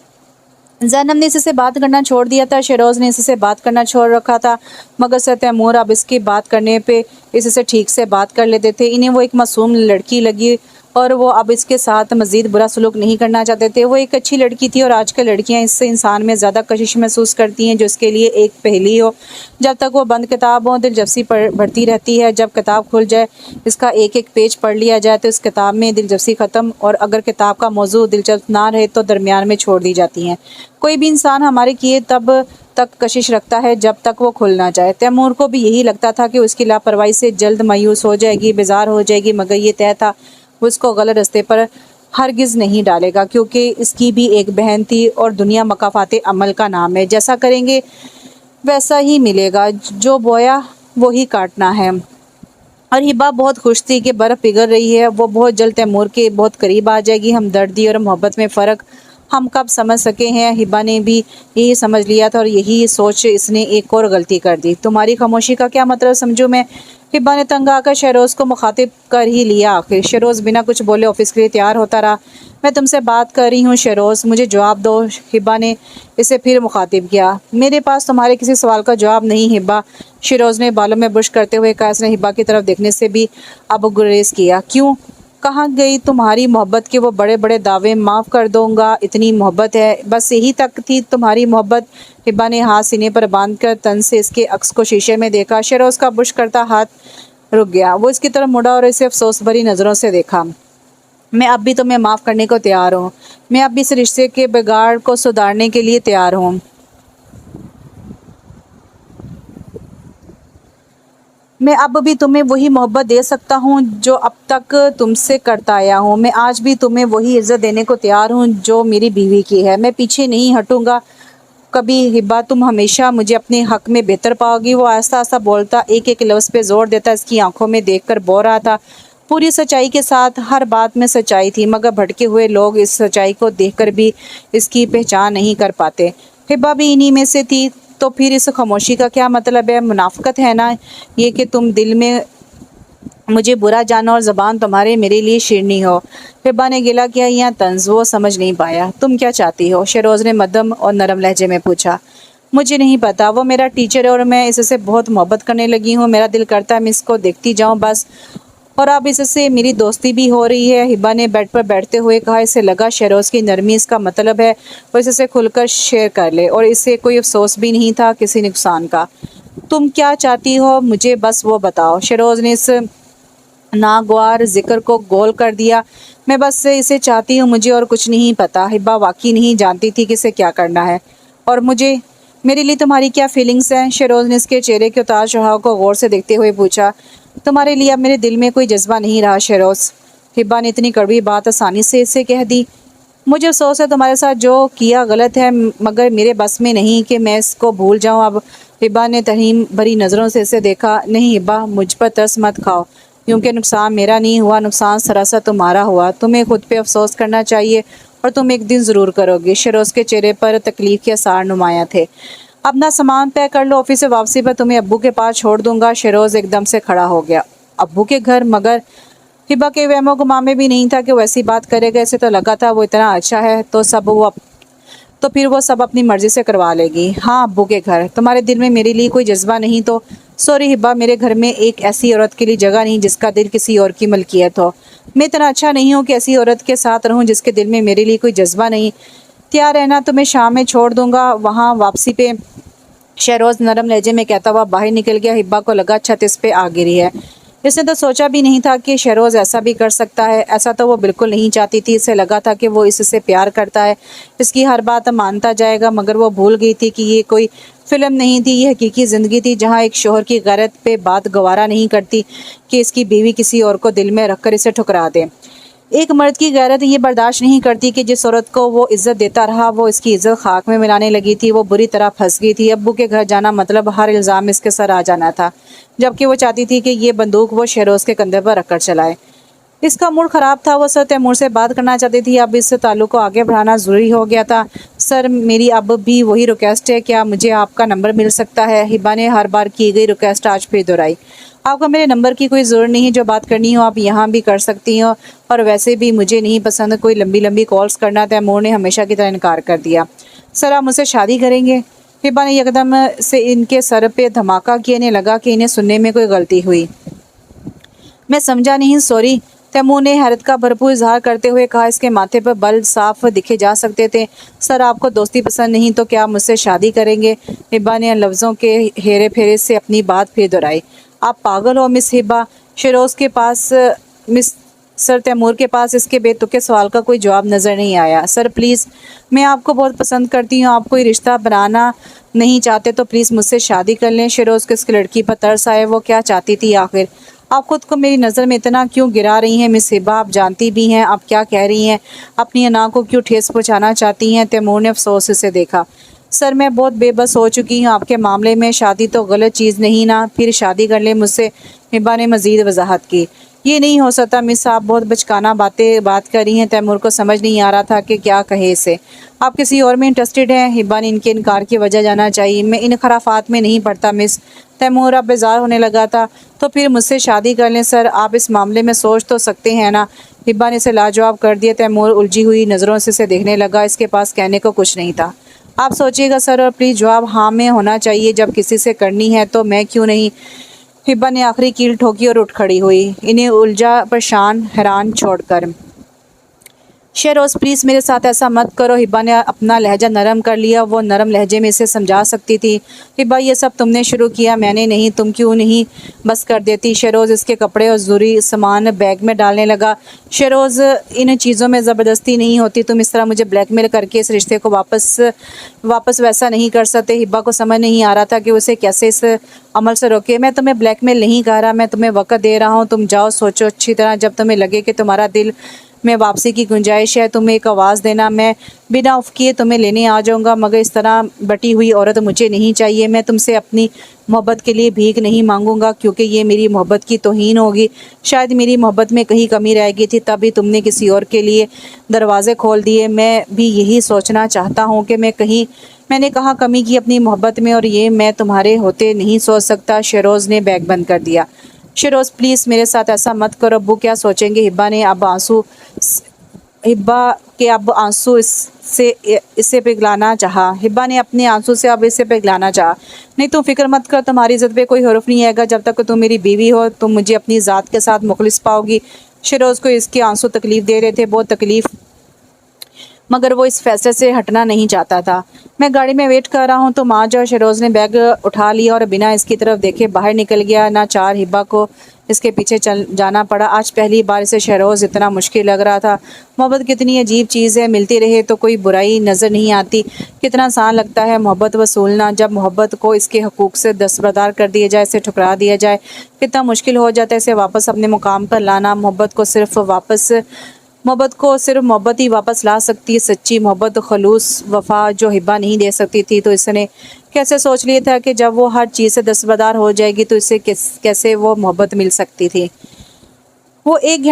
ज़ैनब ने इससे बात करना छोड़ दिया था, शेरोज़ ने इससे बात करना छोड़ रखा था, मगर सर तैमूर अब इसकी बात करने पे इससे ठीक से बात कर लेते थे। इन्हें वो एक मासूम लड़की लगी और वो अब इसके साथ मज़ीद बुरा सलूक नहीं करना चाहते थे। वो एक अच्छी लड़की थी और आजकल लड़कियां इससे इंसान में ज़्यादा कशिश महसूस करती हैं जो इसके लिए एक पहेली हो। जब तक वो बंद किताब हो दिलचस्पी बढ़ती रहती है। जब किताब खुल जाए, इसका एक एक पेज पढ़ लिया जाए तो इस किताब में दिलचस्पी ख़त्म, और अगर किताब का मौजू दिलचस्प ना रहे तो दरमियान में छोड़ दी जाती हैं। कोई भी इंसान हमारे किए तब तक कशिश रखता है जब तक वो खुल ना जाए। तैमूर को भी यही लगता था कि उसकी लापरवाही से जल्द मायूस हो जाएगी, बेजार हो जाएगी, मगर ये तय था वो इसको गलत रास्ते पर हरगिज़ नहीं डालेगा, क्योंकि इसकी भी एक बहन थी और दुनिया मकाफाते अमल का नाम है। जैसा करेंगे वैसा ही मिलेगा, जो बोया वो ही काटना है। और हिबा बहुत खुश थी कि बर्फ़ पिघल रही है, वो बहुत जल्द तैमूर के बहुत करीब आ जाएगी। हमदर्दी और मोहब्बत में फ़र्क हम कब समझ सके हैं। हिबा ने भी यही समझ लिया था और यही सोच इसने एक और गलती कर दी। तुम्हारी खामोशी का क्या मतलब समझूं मैं? हिबा ने तंग आकर शहरोज़ को मुखातिब कर ही लिया। आखिर शहरोज़ बिना कुछ बोले ऑफिस के लिए तैयार होता रहा। मैं तुमसे बात कर रही हूँ शहरोज़, मुझे जवाब दो। हिबा ने इसे फिर मुखातिब किया। मेरे पास तुम्हारे किसी सवाल का जवाब नहीं हिबा, शहरोज़ ने बालों में बुश करते हुए कहा। इसने हिबा की तरफ देखने से भी अब गुरेज किया। क्यों? कहाँ गई तुम्हारी मोहब्बत के वो बड़े बड़े दावे? माफ़ कर दूंगा, इतनी मोहब्बत है, बस यही तक थी तुम्हारी मोहब्बत? हिबा ने हाथ सीने पर बांधकर तन से इसके अक्स को शीशे में देखा। शहरोज़ का बुश करता हाथ रुक गया। वो इसकी तरफ मुड़ा और इसे अफसोस भरी नज़रों से देखा। मैं अब भी तुम्हें माफ़ करने को तैयार हूँ। मैं अब भी इस रिश्ते के बिगाड़ को सुधारने के लिए तैयार हूँ। मैं अब भी तुम्हें वही मोहब्बत दे सकता हूँ जो अब तक तुमसे करता आया हूँ। मैं आज भी तुम्हें वही इज़्ज़त देने को तैयार हूँ जो मेरी बीवी की है। मैं पीछे नहीं हटूँगा कभी। हिबा, तुम हमेशा मुझे अपने हक में बेहतर पाओगी। वो आहिस्ता आहिस्ता बोलता, एक एक लफ्ज़ पे जोर देता। इसकी आंखों में देखकर बोल रहा था। पूरी सच्चाई के साथ हर बात में सच्चाई थी, मगर भटके हुए लोग इस सच्चाई को देखकर भी इसकी पहचान नहीं कर पाते। हिबा भी इन्हीं में से थी। तो फिर इस खामोशी का क्या मतलब है? मुनाफ़िकत है ना ये कि तुम दिल में मुझे बुरा जानो और ज़बान तुम्हारे मेरे लिए शिरनी हो। हिबा ने गिला किया या तंज? वो समझ नहीं पाया। तुम क्या चाहती हो? शहरोज़ ने मध्यम और नरम लहजे में पूछा। मुझे नहीं पता। वो मेरा टीचर है और मैं इससे बहुत मोहब्बत करने लगी हूँ। मेरा दिल करता है मैं इसको देखती जाऊँ बस। और अब इससे मेरी दोस्ती भी हो रही है। हिबा ने बेड पर बैठते हुए कहा। इसे लगा शहरोज़ की नरमी इसका मतलब है वो इससे खुलकर शेयर कर ले, और इससे कोई अफसोस भी नहीं था किसी नुकसान का। तुम क्या चाहती हो? मुझे बस वो बताओ। शहरोज़ ने इस नागवार जिक्र को गोल कर दिया। मैं बस इसे चाहती हूँ, मुझे और कुछ नहीं पता। हिबा वाकई नहीं जानती थी कि इसे क्या करना है। और मुझे, मेरे लिए तुम्हारी क्या फीलिंग्स हैं? शहरोज़ ने इसके चेहरे के उतार चढ़ाव को गौर से देखते हुए पूछा। तुम्हारे लिए अब मेरे दिल में कोई जज्बा नहीं रहा शहरोज़। हिबा ने इतनी कड़वी बात आसानी से इसे कह दी। मुझे अफसोस है, तुम्हारे साथ जो किया गलत है, मगर मेरे बस में नहीं कि मैं इसको भूल जाऊं अब। हिबा ने तहीम भरी नज़रों से इसे देखा। नहीं हिबा, मुझ पर तरस मत खाओ, क्योंकि नुकसान मेरा नहीं हुआ, नुकसान सरासर तुम्हारा हुआ। तुम्हें खुद पे अफसोस करना चाहिए और तुम एक दिन ज़रूर करोगे। शरोज़ के चेहरे पर तकलीफ़ के आसार नुमाया थे। अपना सामान पैक कर लो, ऑफिस से वापसी पर तुम्हें अब्बू के पास छोड़ दूंगा। शरोज़ एकदम से खड़ा हो गया। अब्बू के घर? मगर हिबा के वहमो गुमान में भी नहीं था कि वो ऐसी बात करेगा। ऐसे तो लगा था वो इतना अच्छा है तो फिर वो सब अपनी मर्ज़ी से करवा लेगी। हाँ, अब्बू के घर। तुम्हारे दिल में मेरे लिए कोई जज्बा नहीं तो सॉरी हिबा, मेरे घर में एक ऐसी औरत के लिए जगह नहीं जिसका दिल किसी और की मलकियत हो। मैं इतना अच्छा नहीं हूँ कि ऐसी औरत के साथ रहूँ जिसके दिल में मेरे लिए कोई जज्बा नहीं। तैयार रहना, तुम्हें शाम में छोड़ दूंगा वहाँ वापसी पे। शहरोज़ नरम लहजे में कहता हुआ बाहर निकल गया। हिब्बा को लगा छत इस पे आ गिरी है। इसने तो सोचा भी नहीं था कि शहरोज़ ऐसा भी कर सकता है। ऐसा तो वो बिल्कुल नहीं चाहती थी। इसे लगा था कि वो इससे प्यार करता है, इसकी हर बात मानता जाएगा, मगर वो भूल गई थी कि ये कोई फिल्म नहीं थी, ये हकीकी ज़िंदगी थी जहाँ एक शोहर की गैरत पे बात गवारा नहीं करती कि इसकी बीवी किसी और को दिल में रखकर इसे ठुकरा दे। एक मर्द की गैरत ये बर्दाश्त नहीं करती कि जिस औरत को वो इज्जत देता रहा वो इसकी इज्जत खाक में मिलाने लगी थी। वो बुरी तरह फंस गई थी। अब्बू के घर जाना मतलब हर इल्ज़ाम इसके सर आ जाना था, जबकि वो चाहती थी कि ये बंदूक वो शहरोज़ के कंधे पर रखकर चलाए। इसका मूड ख़राब था। वो सर तैमूर से बात करना चाहती थी। अब इस ताल्लुक़ को आगे बढ़ाना ज़रूरी हो गया था। सर मेरी अब भी वही रिक्वेस्ट है, क्या मुझे आपका नंबर मिल सकता है? हिबा ने हर बार की गई रिक्वेस्ट आज फिर दोहराई। आपको मेरे नंबर की कोई ज़रूरत नहीं है, जो बात करनी हो आप यहाँ भी कर सकती हो, और वैसे भी मुझे नहीं पसंद कोई लंबी लंबी कॉल्स करना। तैमूर ने हमेशा की तरह इनकार कर दिया। सर आप मुझसे शादी करेंगे? हिबा ने एकदम से इनके सर पे धमाका किया। इन्हें लगा कि इन्हें सुनने में कोई गलती हुई। मैं समझा नहीं, सॉरी। तैमूर ने हैरत का भरपूर इजहार करते हुए कहा। इसके माथे पर बल साफ दिखे जा सकते थे। सर आपको दोस्ती पसंद नहीं तो क्या मुझसे शादी करेंगे? हिबा ने लफ्ज़ों के हेरे फेरे से अपनी बात फिर दोहराई। आप पागल हो मिस हिबा। शिरोज़ के पास मिस सर तैमूर के पास इसके बेतुके सवाल का कोई जवाब नज़र नहीं आया। सर प्लीज़, मैं आपको बहुत पसंद करती हूँ। आप कोई रिश्ता बनाना नहीं चाहते तो प्लीज़ मुझसे शादी कर लें। शिरोज़ को इसकी लड़की पर तरस आए। वो क्या चाहती थी आखिर? आप खुद को मेरी नज़र में इतना क्यों गिरा रही हैं मिस हिबा? आप जानती भी हैं आप क्या कह रही हैं। अपनी अना को क्यों ठेस पहुँचाना चाहती हैं? तैमूर ने अफसोस से देखा। सर मैं बहुत बेबस हो चुकी हूँ आपके मामले में। शादी तो गलत चीज़ नहीं ना, फिर शादी कर ले मुझसे। हिबा ने मज़ीद वजाहत की। ये नहीं हो सकता मिस, आप बहुत बचकाना बात कर रही हैं। तैमूर को समझ नहीं आ रहा था कि क्या कहे इसे। आप किसी और में इंटरेस्टेड हैं? हिबा ने इनके इनकार की वजह जाना चाहिए। मैं इन खराफात में नहीं पड़ता मिस। तैमूर अब बेजार होने लगा था। तो फिर मुझसे शादी कर लें सर, आप इस मामले में सोच तो सकते हैं ना। हिबा ने इसे लाजवाब कर दिया। तैमूर उलझी हुई नज़रों से इसे देखने लगा। इसके पास कहने को कुछ नहीं था। आप सोचिएगा सर, और प्लीज़ जवाब हाँ में होना चाहिए। जब किसी से करनी है तो मैं क्यों नहीं? हिबा ने आखिरी कील ठोकी और उठ खड़ी हुई, इन्हें उलझा परेशान हैरान छोड़कर। शेरोज़ प्लीज़ मेरे साथ ऐसा मत करो। हिबा ने अपना लहजा नरम कर लिया। वो नरम लहजे में इसे समझा सकती थी। हिबा ये सब तुमने शुरू किया, मैंने नहीं। तुम क्यों नहीं बस कर देती? शेरोज़ इसके कपड़े और ज़रूरी सामान बैग में डालने लगा। शेरोज़ इन चीज़ों में ज़बरदस्ती नहीं होती। तुम इस तरह मुझे ब्लैकमेल करके इस रिश्ते को वापस वैसा नहीं कर सकते। हिबा को समझ नहीं आ रहा था कि उसे कैसे इस अमल से रोके। मैं तुम्हें ब्लैकमेल नहीं कर रहा, मैं तुम्हें वक़्त दे रहा हूँ। तुम जाओ, सोचो अच्छी तरह। जब तुम्हें लगे कि तुम्हारा दिल में वापसी की गुंजाइश है, तुम्हें एक आवाज़ देना, मैं बिना उफ किए तुम्हें लेने आ जाऊंगा। मगर इस तरह बटी हुई औरत मुझे नहीं चाहिए। मैं तुमसे अपनी मोहब्बत के लिए भीख नहीं मांगूंगा, क्योंकि ये मेरी मोहब्बत की तौहीन होगी। शायद मेरी मोहब्बत में कहीं कमी रह गई थी, तभी तुमने किसी और के लिए दरवाजे खोल दिए। मैं भी यही सोचना चाहता हूँ कि मैंने कहा कमी की अपनी मोहब्बत में, और ये मैं तुम्हारे होते नहीं सोच सकता। शेरोज़ ने बैग बंद कर दिया। शेरोज़ प्लीज़ मेरे साथ ऐसा मत करो। अब्बू क्या सोचेंगे? हिब्बा अब आंसू इसे पिघलाना चाहा। हिब्बा ने अपने आंसू से अब इसे पिघलाना चाहा। नहीं तुम फिक्र मत कर, तुम्हारी इज्जत पे कोई हर्फ नहीं आएगा। जब तक तुम मेरी बीवी हो तुम मुझे अपनी ज़ात के साथ मुखलिस पाओगी। शेरोज़ को इसके आंसू तकलीफ़ दे रहे थे, बहुत तकलीफ़, मगर वो इस फैसले से हटना नहीं चाहता था। मैं गाड़ी में वेट कर रहा हूँ, तुम आ जाओ। शेरोज़ ने बैग उठा लिया और बिना इसकी तरफ देखे बाहर निकल गया। ना चार हिब्बा को इसके पीछे चल जाना पड़ा। आज पहली बार इसे शेरोज़ इतना मुश्किल लग रहा था। मोहब्बत कितनी अजीब चीज़ है, मिलती रहे तो कोई बुराई नज़र नहीं आती। कितना आसान लगता है मोहब्बत वसूलना। जब मोहब्बत को इसके हकूक़ से दस्तबरदार कर दिया जाए, इसे ठुकरा दिया जाए, कितना मुश्किल हो जाता है इसे वापस अपने मुकाम पर लाना। मोहब्बत को सिर्फ मोहब्बत ही वापस ला सकती है। सच्ची मोहब्बत, खलूस, वफा जो हिब्बा नहीं दे सकती थी। तो इसने कैसे सोच लिया था कि जब वो हर चीज़ से दस्तबरदार हो जाएगी तो इसे कैसे वो मोहब्बत मिल सकती थी। वो एक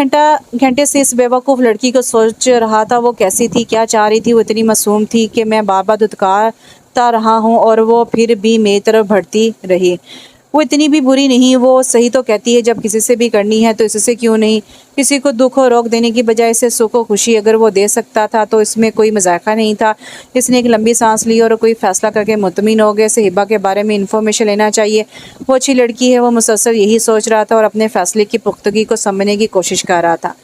घंटे से इस बेवकूफ़ लड़की को सोच रहा था। वो कैसी थी, क्या चाह रही थी? वो इतनी मासूम थी कि मैं बार बार धुतकारता रहा हूँ और वो फिर भी मेरी तरफ बढ़ती रही। वो इतनी भी बुरी नहीं, वो सही तो कहती है। जब किसी से भी करनी है तो इससे क्यों नहीं? किसी को दुख और रोक देने की बजाय इसे सुख और खुशी अगर वो दे सकता था तो इसमें कोई मजाका नहीं था। इसने एक लंबी सांस ली और कोई फैसला करके मुतमिन हो गया। इसे हिब्बा के बारे में इन्फॉर्मेशन लेना चाहिए। वो अच्छी लड़की है। वो मुसलसल यही सोच रहा था और अपने फैसले की पुख्तगी को समझने की कोशिश कर रहा था।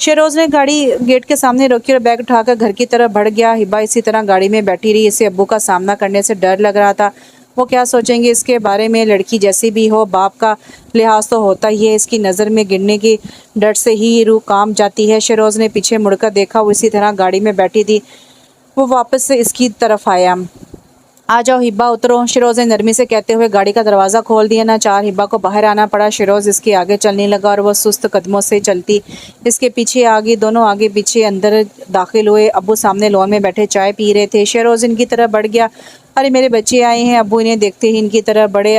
शेरोज़ ने गाड़ी गेट के सामने रोकी और बैग उठाकर घर की तरफ बढ़ गया। हिब्बा इसी तरह गाड़ी में बैठी रही। इसे अब्बू का सामना करने से डर लग रहा था। वो क्या सोचेंगे इसके बारे में? लड़की जैसी भी हो, बाप का लिहाज तो होता ही है। इसकी नज़र में गिरने की डर से ही रूह कांप जाती है। शेरोज़ ने पीछे मुड़कर देखा, वो इसी तरह गाड़ी में बैठी थी। वो वापस से इसकी तरफ आया। आ जाओ हिब्बा, उतरो। शेरोज़ ने नरमी से कहते हुए गाड़ी का दरवाज़ा खोल दिया। ना चार हिब्बा को बाहर आना पड़ा। शेरोज़ इसके आगे चलने लगा और वह सुस्त कदमों से चलती इसके पीछे आ गई। दोनों आगे पीछे अंदर दाखिल हुए। अब्बू सामने लॉन में बैठे चाय पी रहे थे। शेरोज़ इनकी तरफ बढ़ गया। अरे मेरे बच्चे आए हैं। अब्बू इन्हें देखते ही इनकी तरफ बढ़े।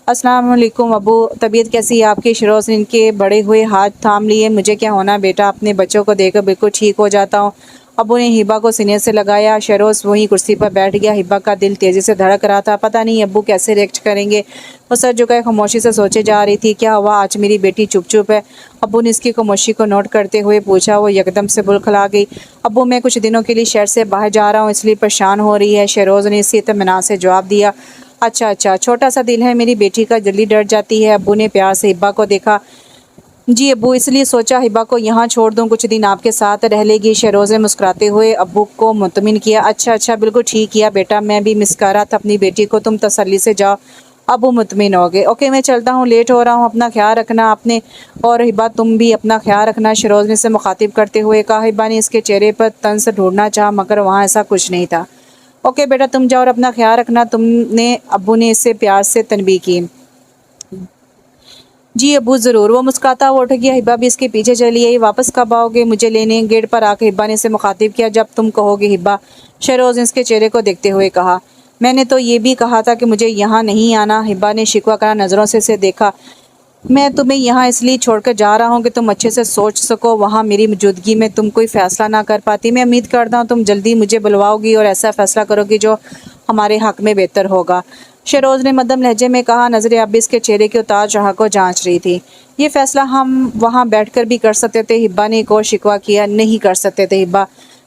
अस्सलाम वालेकुम अब्बू, तबीयत कैसी है आपकी? शेरोज़ ने इनके बड़े हुए हाथ थाम लिए। मुझे क्या होना बेटा, अपने बच्चों को देखकर बिल्कुल ठीक हो जाता हूँ अब्बू ने हिबा को सीने से लगाया। शहरोज़ वहीं कुर्सी पर बैठ गया। हिबा का दिल तेज़ी से धड़क रहा था। पता नहीं अब्बू कैसे रिएक्ट करेंगे। वो सर झुकाए खामोशी से सोचे जा रही थी, क्या हुआ आज मेरी बेटी चुप चुप है। अब्बू ने इसकी खामोशी को नोट करते हुए पूछा। वो यकदम से बुलखला गई। अब्बू मैं कुछ दिनों के लिए शहर से बाहर जा रहा हूँ, इसलिए परेशान हो रही है। शहरोज़ ने इसी इत्मीनान से जवाब दिया। अच्छा, छोटा सा दिल है मेरी बेटी का, जल्दी डर जाती है। अब्बू ने प्यार से हिबा को देखा। जी अब्बू, इसलिए सोचा हिबा को यहाँ छोड़ दूँ, कुछ दिन आपके साथ रह लेगी। शहरोज़ ने मुस्कुराते हुए अब्बू को मुतमिन किया। अच्छा, बिल्कुल ठीक किया बेटा, मैं भी मिस कर रहा था अपनी बेटी को, तुम तसल्ली से जाओ। अब्बू मुतमिन हो गए। ओके मैं चलता हूँ, लेट हो रहा हूँ, अपना ख्याल रखना आपने, और हिबा तुम भी अपना ख्याल रखना। शहरोज़ ने इसे मुखातिब करते हुए कहा। हिबा ने इसके चेहरे पर तंज ढूंढना चाहा, मगर वहाँ ऐसा कुछ नहीं था। ओके बेटा तुम जाओ और अपना ख्याल रखना, तुमने अब्बू ने इससे प्यार से तनबीह की। जी अब्बू ज़रूर। वो मुस्कुराता हुआ उठ गया। हिबा भी इसके पीछे चली आई। वापस कब आओगे मुझे लेने? गेट पर आकर हिबा ने इसे मुखातिब किया। जब तुम कहोगे हिबा, शहरोज़ ने इसके चेहरे को देखते हुए कहा। मैंने तो ये भी कहा था कि मुझे यहाँ नहीं आना। हिबा ने शिकवा करा नज़रों से इसे देखा। मैं तुम्हें यहाँ इसलिए छोड़कर जा रहा हूँ कि तुम अच्छे से सोच सको, वहाँ मेरी मौजूदगी में तुम कोई फ़ैसला ना कर पाती। मैं उम्मीद करता हूँ तुम जल्दी मुझे बुलवाओगी और ऐसा फ़ैसला करोगी जो हमारे हक़ में बेहतर होगा। शहरोज़ ने मध्यम लहजे में कहा। नज़रें अब इसके चेहरे के उतार चढ़ाव को जांच रही थी। ये फ़ैसला हम वहाँ बैठकर भी कर सकते थे। हिब्बा ने एक और शिकवा किया। नहीं कर सकते थे हिब्बा,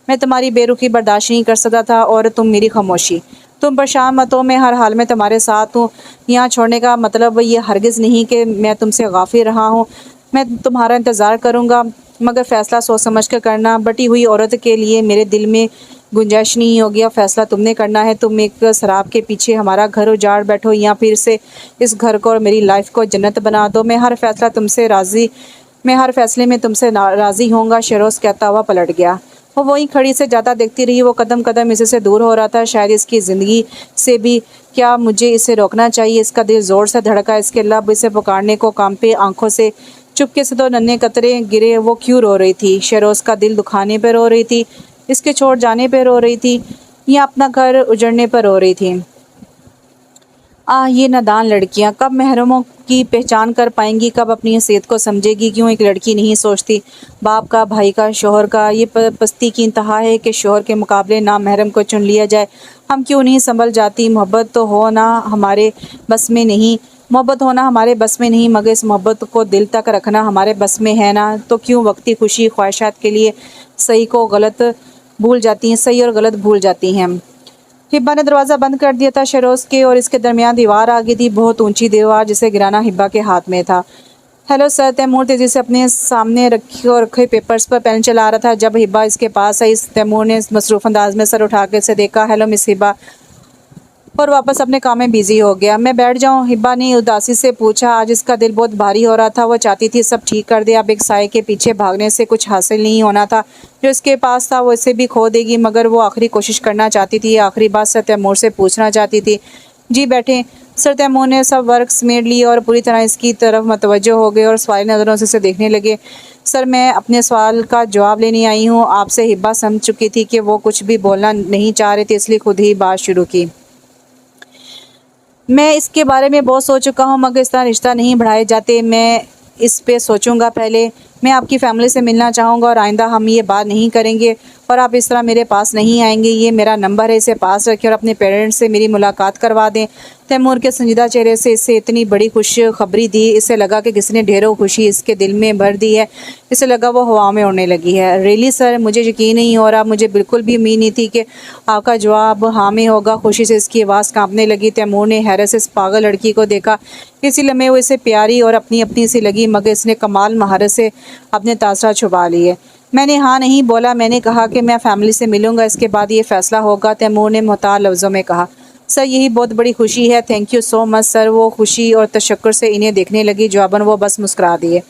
मैं तुम्हारी बेरुखी बर्दाश्त नहीं कर सकता था, और तुम मेरी खामोशी। तुम परेशान मत हो, मैं हर हाल में तुम्हारे साथ हूँ। यहाँ छोड़ने का मतलब ये हरगिज़ नहीं कि मैं तुमसे गाफिल रहा हूँ। मैं तुम्हारा इंतज़ार करूँगा, मगर फ़ैसला सोच समझ कर करना। बटी हुई औरत के लिए मेरे दिल में गुंजाइश नहीं होगी। अब फैसला तुमने करना है। तुम एक शराब के पीछे हमारा घर उजाड़ बैठो, या फिर से इस घर को और मेरी लाइफ को जन्नत बना दो। मैं हर फैसले में तुमसे राज़ी होऊंगा। शहरोज़ कहता हुआ पलट गया। वो वहीं खड़ी से ज़्यादा देखती रही। वो कदम कदम इसे से दूर हो रहा था। शायद इसकी ज़िंदगी से भी। क्या मुझे इसे रोकना चाहिए? इसका दिल ज़ोर से धड़का। इसके लब इसे पुकारने को कांपे। आंखों से चुपके से 2 नन्हे कतरे गिरे। वो क्यों रो रही थी? शहरोज़ का दिल दुखाने पर रो रही थी, इसके छोड़ जाने पर रो रही थी, या अपना घर उजड़ने पर रो रही थी? ये नादान लड़कियां कब महरमों की पहचान कर पाएंगी, कब अपनी हैसियत को समझेगी? क्यों एक लड़की नहीं सोचती बाप का, भाई का, शोहर का? ये पस्ती की इंतहा है कि शोहर के मुकाबले नामहरम को चुन लिया जाए। हम क्यों नहीं संभल जाती? मोहब्बत तो होना हमारे बस में नहीं, मगर इस मोहब्बत को दिल तक रखना हमारे बस में है ना। तो क्यों वक्ती खुशी ख्वाहिशात के लिए सही और गलत भूल जाती हैं हम। हिब्बा ने दरवाज़ा बंद कर दिया था शहरोज़ के, और इसके दरमियान दीवार आ गई थी, बहुत ऊंची दीवार, जिसे गिराना हिब्बा के हाथ में था। Hello sir. तैमूर तेज़ी से अपने सामने रखे पेपर्स पर पेन चला रहा था। जब हिब्बा इसके पास आई, तैमूर ने मसरूफ़ अंदाज में सर उठा के इसे देखा। हेलो मिस हिब्बा, और वापस अपने काम में बिजी हो गया। मैं बैठ जाऊं? हिब्बा ने उदासी से पूछा। आज इसका दिल बहुत भारी हो रहा था। वो चाहती थी सब ठीक कर दे। अब एक साए के पीछे भागने से कुछ हासिल नहीं होना था। जो इसके पास था वो इसे भी खो देगी, मगर वो आखिरी कोशिश करना चाहती थी। आखिरी बात सर तैमूर से पूछना चाहती थी। जी बैठे। सर तैमूर ने सब वर्क समेट लिए और पूरी तरह इसकी तरफ मतवज्जो हो गए और सवाली नज़रों से देखने लगे। सर मैं अपने सवाल का जवाब लेने आई हूँ आपसे। हिब्बा समझ चुकी थी कि वो कुछ भी बोलना नहीं चाह रही थी, इसलिए खुद ही बात शुरू की। मैं इसके बारे में बहुत सोच चुका हूँ, मगर इस तरह रिश्ता नहीं बढ़ाए जाते। मैं इस पे सोचूंगा पहले। मैं आपकी फ़ैमिली से मिलना चाहूँगा, और आइंदा हम ये बात नहीं करेंगे और आप इस तरह मेरे पास नहीं आएंगे। ये मेरा नंबर है, इसे पास रखें और अपने पेरेंट्स से मेरी मुलाकात करवा दें। तैमूर के संजीदा चेहरे से इससे इतनी बड़ी खुशखबरी दी, इसे लगा कि किसी ने ढेरों खुशी इसके दिल में भर दी है। इसे लगा वो हवा में उड़ने लगी है। रियली सर, मुझे यकीन नहीं हो रहा। मुझे बिल्कुल भी उम्मीद नहीं थी कि आपका जवाब हाँ में होगा। खुशी से इसकी आवाज़ कांपने लगी। तैमूर ने हैरत से इस पागल लड़की को देखा। इसी लम्हे वो इसे प्यारी और अपनी अपनी सी लगी, मगर इसने कमाल महारत से अपने तासरा छुपा लिए। मैंने हाँ नहीं बोला, मैंने कहा कि मैं फैमिली से मिलूंगा, इसके बाद ये फ़ैसला होगा। तैमूर ने मुहतार लफ्ज़ों में कहा। सर यही बहुत बड़ी खुशी है। Thank you so much sir. वो खुशी और तशक्कुर से इन्हें देखने लगी। जवाबन वो बस मुस्कुरा दिए।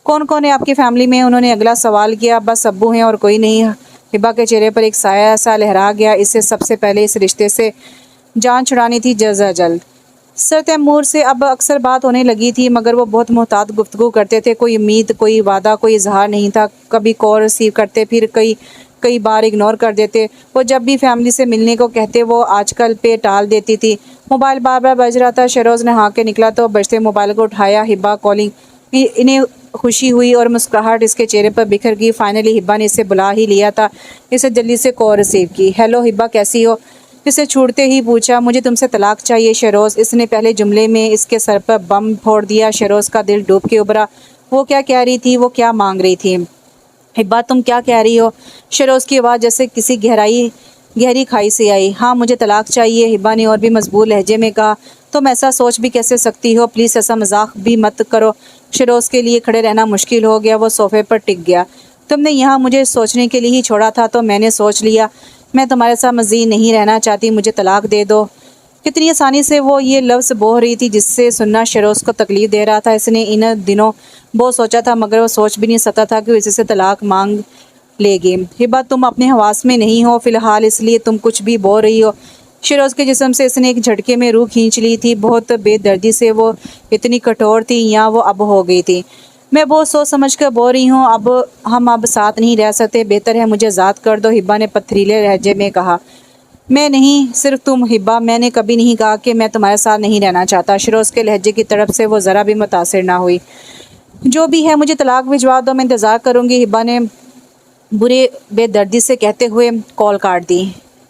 कौन कौन है आपकी फ़ैमिली में? उन्होंने अगला सवाल किया। बस अब्बू हैं और कोई नहीं। हिब्बा के चेहरे पर एक साया सा लहरा गया। इससे सबसे पहले इस रिश्ते से जान छुड़ानी थी जल्द। सर तैमूर से अब अक्सर बात होने लगी थी, मगर वो बहुत मोहतात गुफ्तगू करते थे। कोई उम्मीद, कोई वादा, कोई इजहार नहीं था। कभी कॉल रिसीव करते, फिर कई बार इग्नोर कर देते। वो जब भी फैमिली से मिलने को कहते वो आजकल पे टाल देती थी। मोबाइल बार बार बज रहा था। शहरोज़ ने हाँ के निकला तो बजते मोबाइल को उठाया। हिब्बा कॉलिंग। इन्हें खुशी हुई और मुस्कुराहट इसके चेहरे पर बिखर गई। फाइनली हिब्बा ने इसे बुला ही लिया था। इसे जल्दी से कॉल रिसीव की। हेलो हिब्बा, कैसी हो? इसे छूटते ही पूछा। मुझे तुमसे तलाक चाहिए शेरोज़। इसने पहले जुमले में इसके सर पर बम फोड़ दिया। शेरोज़ का दिल डूब के उभरा। वो क्या कह रही थी? वो क्या मांग रही थी? हिब्बा, तुम क्या कह रही हो? शेरोज़ की आवाज़ जैसे किसी गहरी खाई से आई। हाँ, मुझे तलाक चाहिए, हिब्बा ने और भी मजबूर लहजे में कहा। तुम ऐसा सोच भी कैसे सकती हो? प्लीज़ ऐसा मजाक भी मत करो। शेरोज़ के लिए खड़े रहना मुश्किल हो गया। वो सोफे पर टिक गया। तुमने यहाँ मुझे सोचने के लिए ही छोड़ा था, तो मैंने सोच लिया। मैं तुम्हारे साथ मज़ीद नहीं रहना चाहती, मुझे तलाक दे दो। कितनी आसानी से वो ये लफ्ज़ बोल रही थी जिससे सुनना शेरोज़ को तकलीफ़ दे रहा था। इसने इन दिनों बहुत सोचा था, मगर वो सोच भी नहीं सकता था कि वो इसी से तलाक मांग लेगी। हिब्बा, तुम अपने हवास में नहीं हो फ़िलहाल, इसलिए तुम कुछ भी बोल रही हो। शेरोज़ के जिस्म से इसने एक झटके में रूह खींच ली थी। बहुत बेदर्दी से वो इतनी कठोर थी, या वो अब हो गई थी। मैं बहुत सोच समझ कर बोल रही हूँ। हम अब साथ नहीं रह सकते, बेहतर है मुझे आज़ाद कर दो, हिब्बा ने पथरीले लहजे में कहा। मैं नहीं, सिर्फ तुम हिब्बा। मैंने कभी नहीं कहा कि मैं तुम्हारे साथ नहीं रहना चाहता। शेरोज़ के लहजे की तरफ से वो ज़रा भी मुतासिर ना हुई। जो भी है, मुझे तलाक भिजवा दो, मैं इंतज़ार करूँगी, हिब्बा ने बुरे बेदर्दी से कहते हुए कॉल काट दी।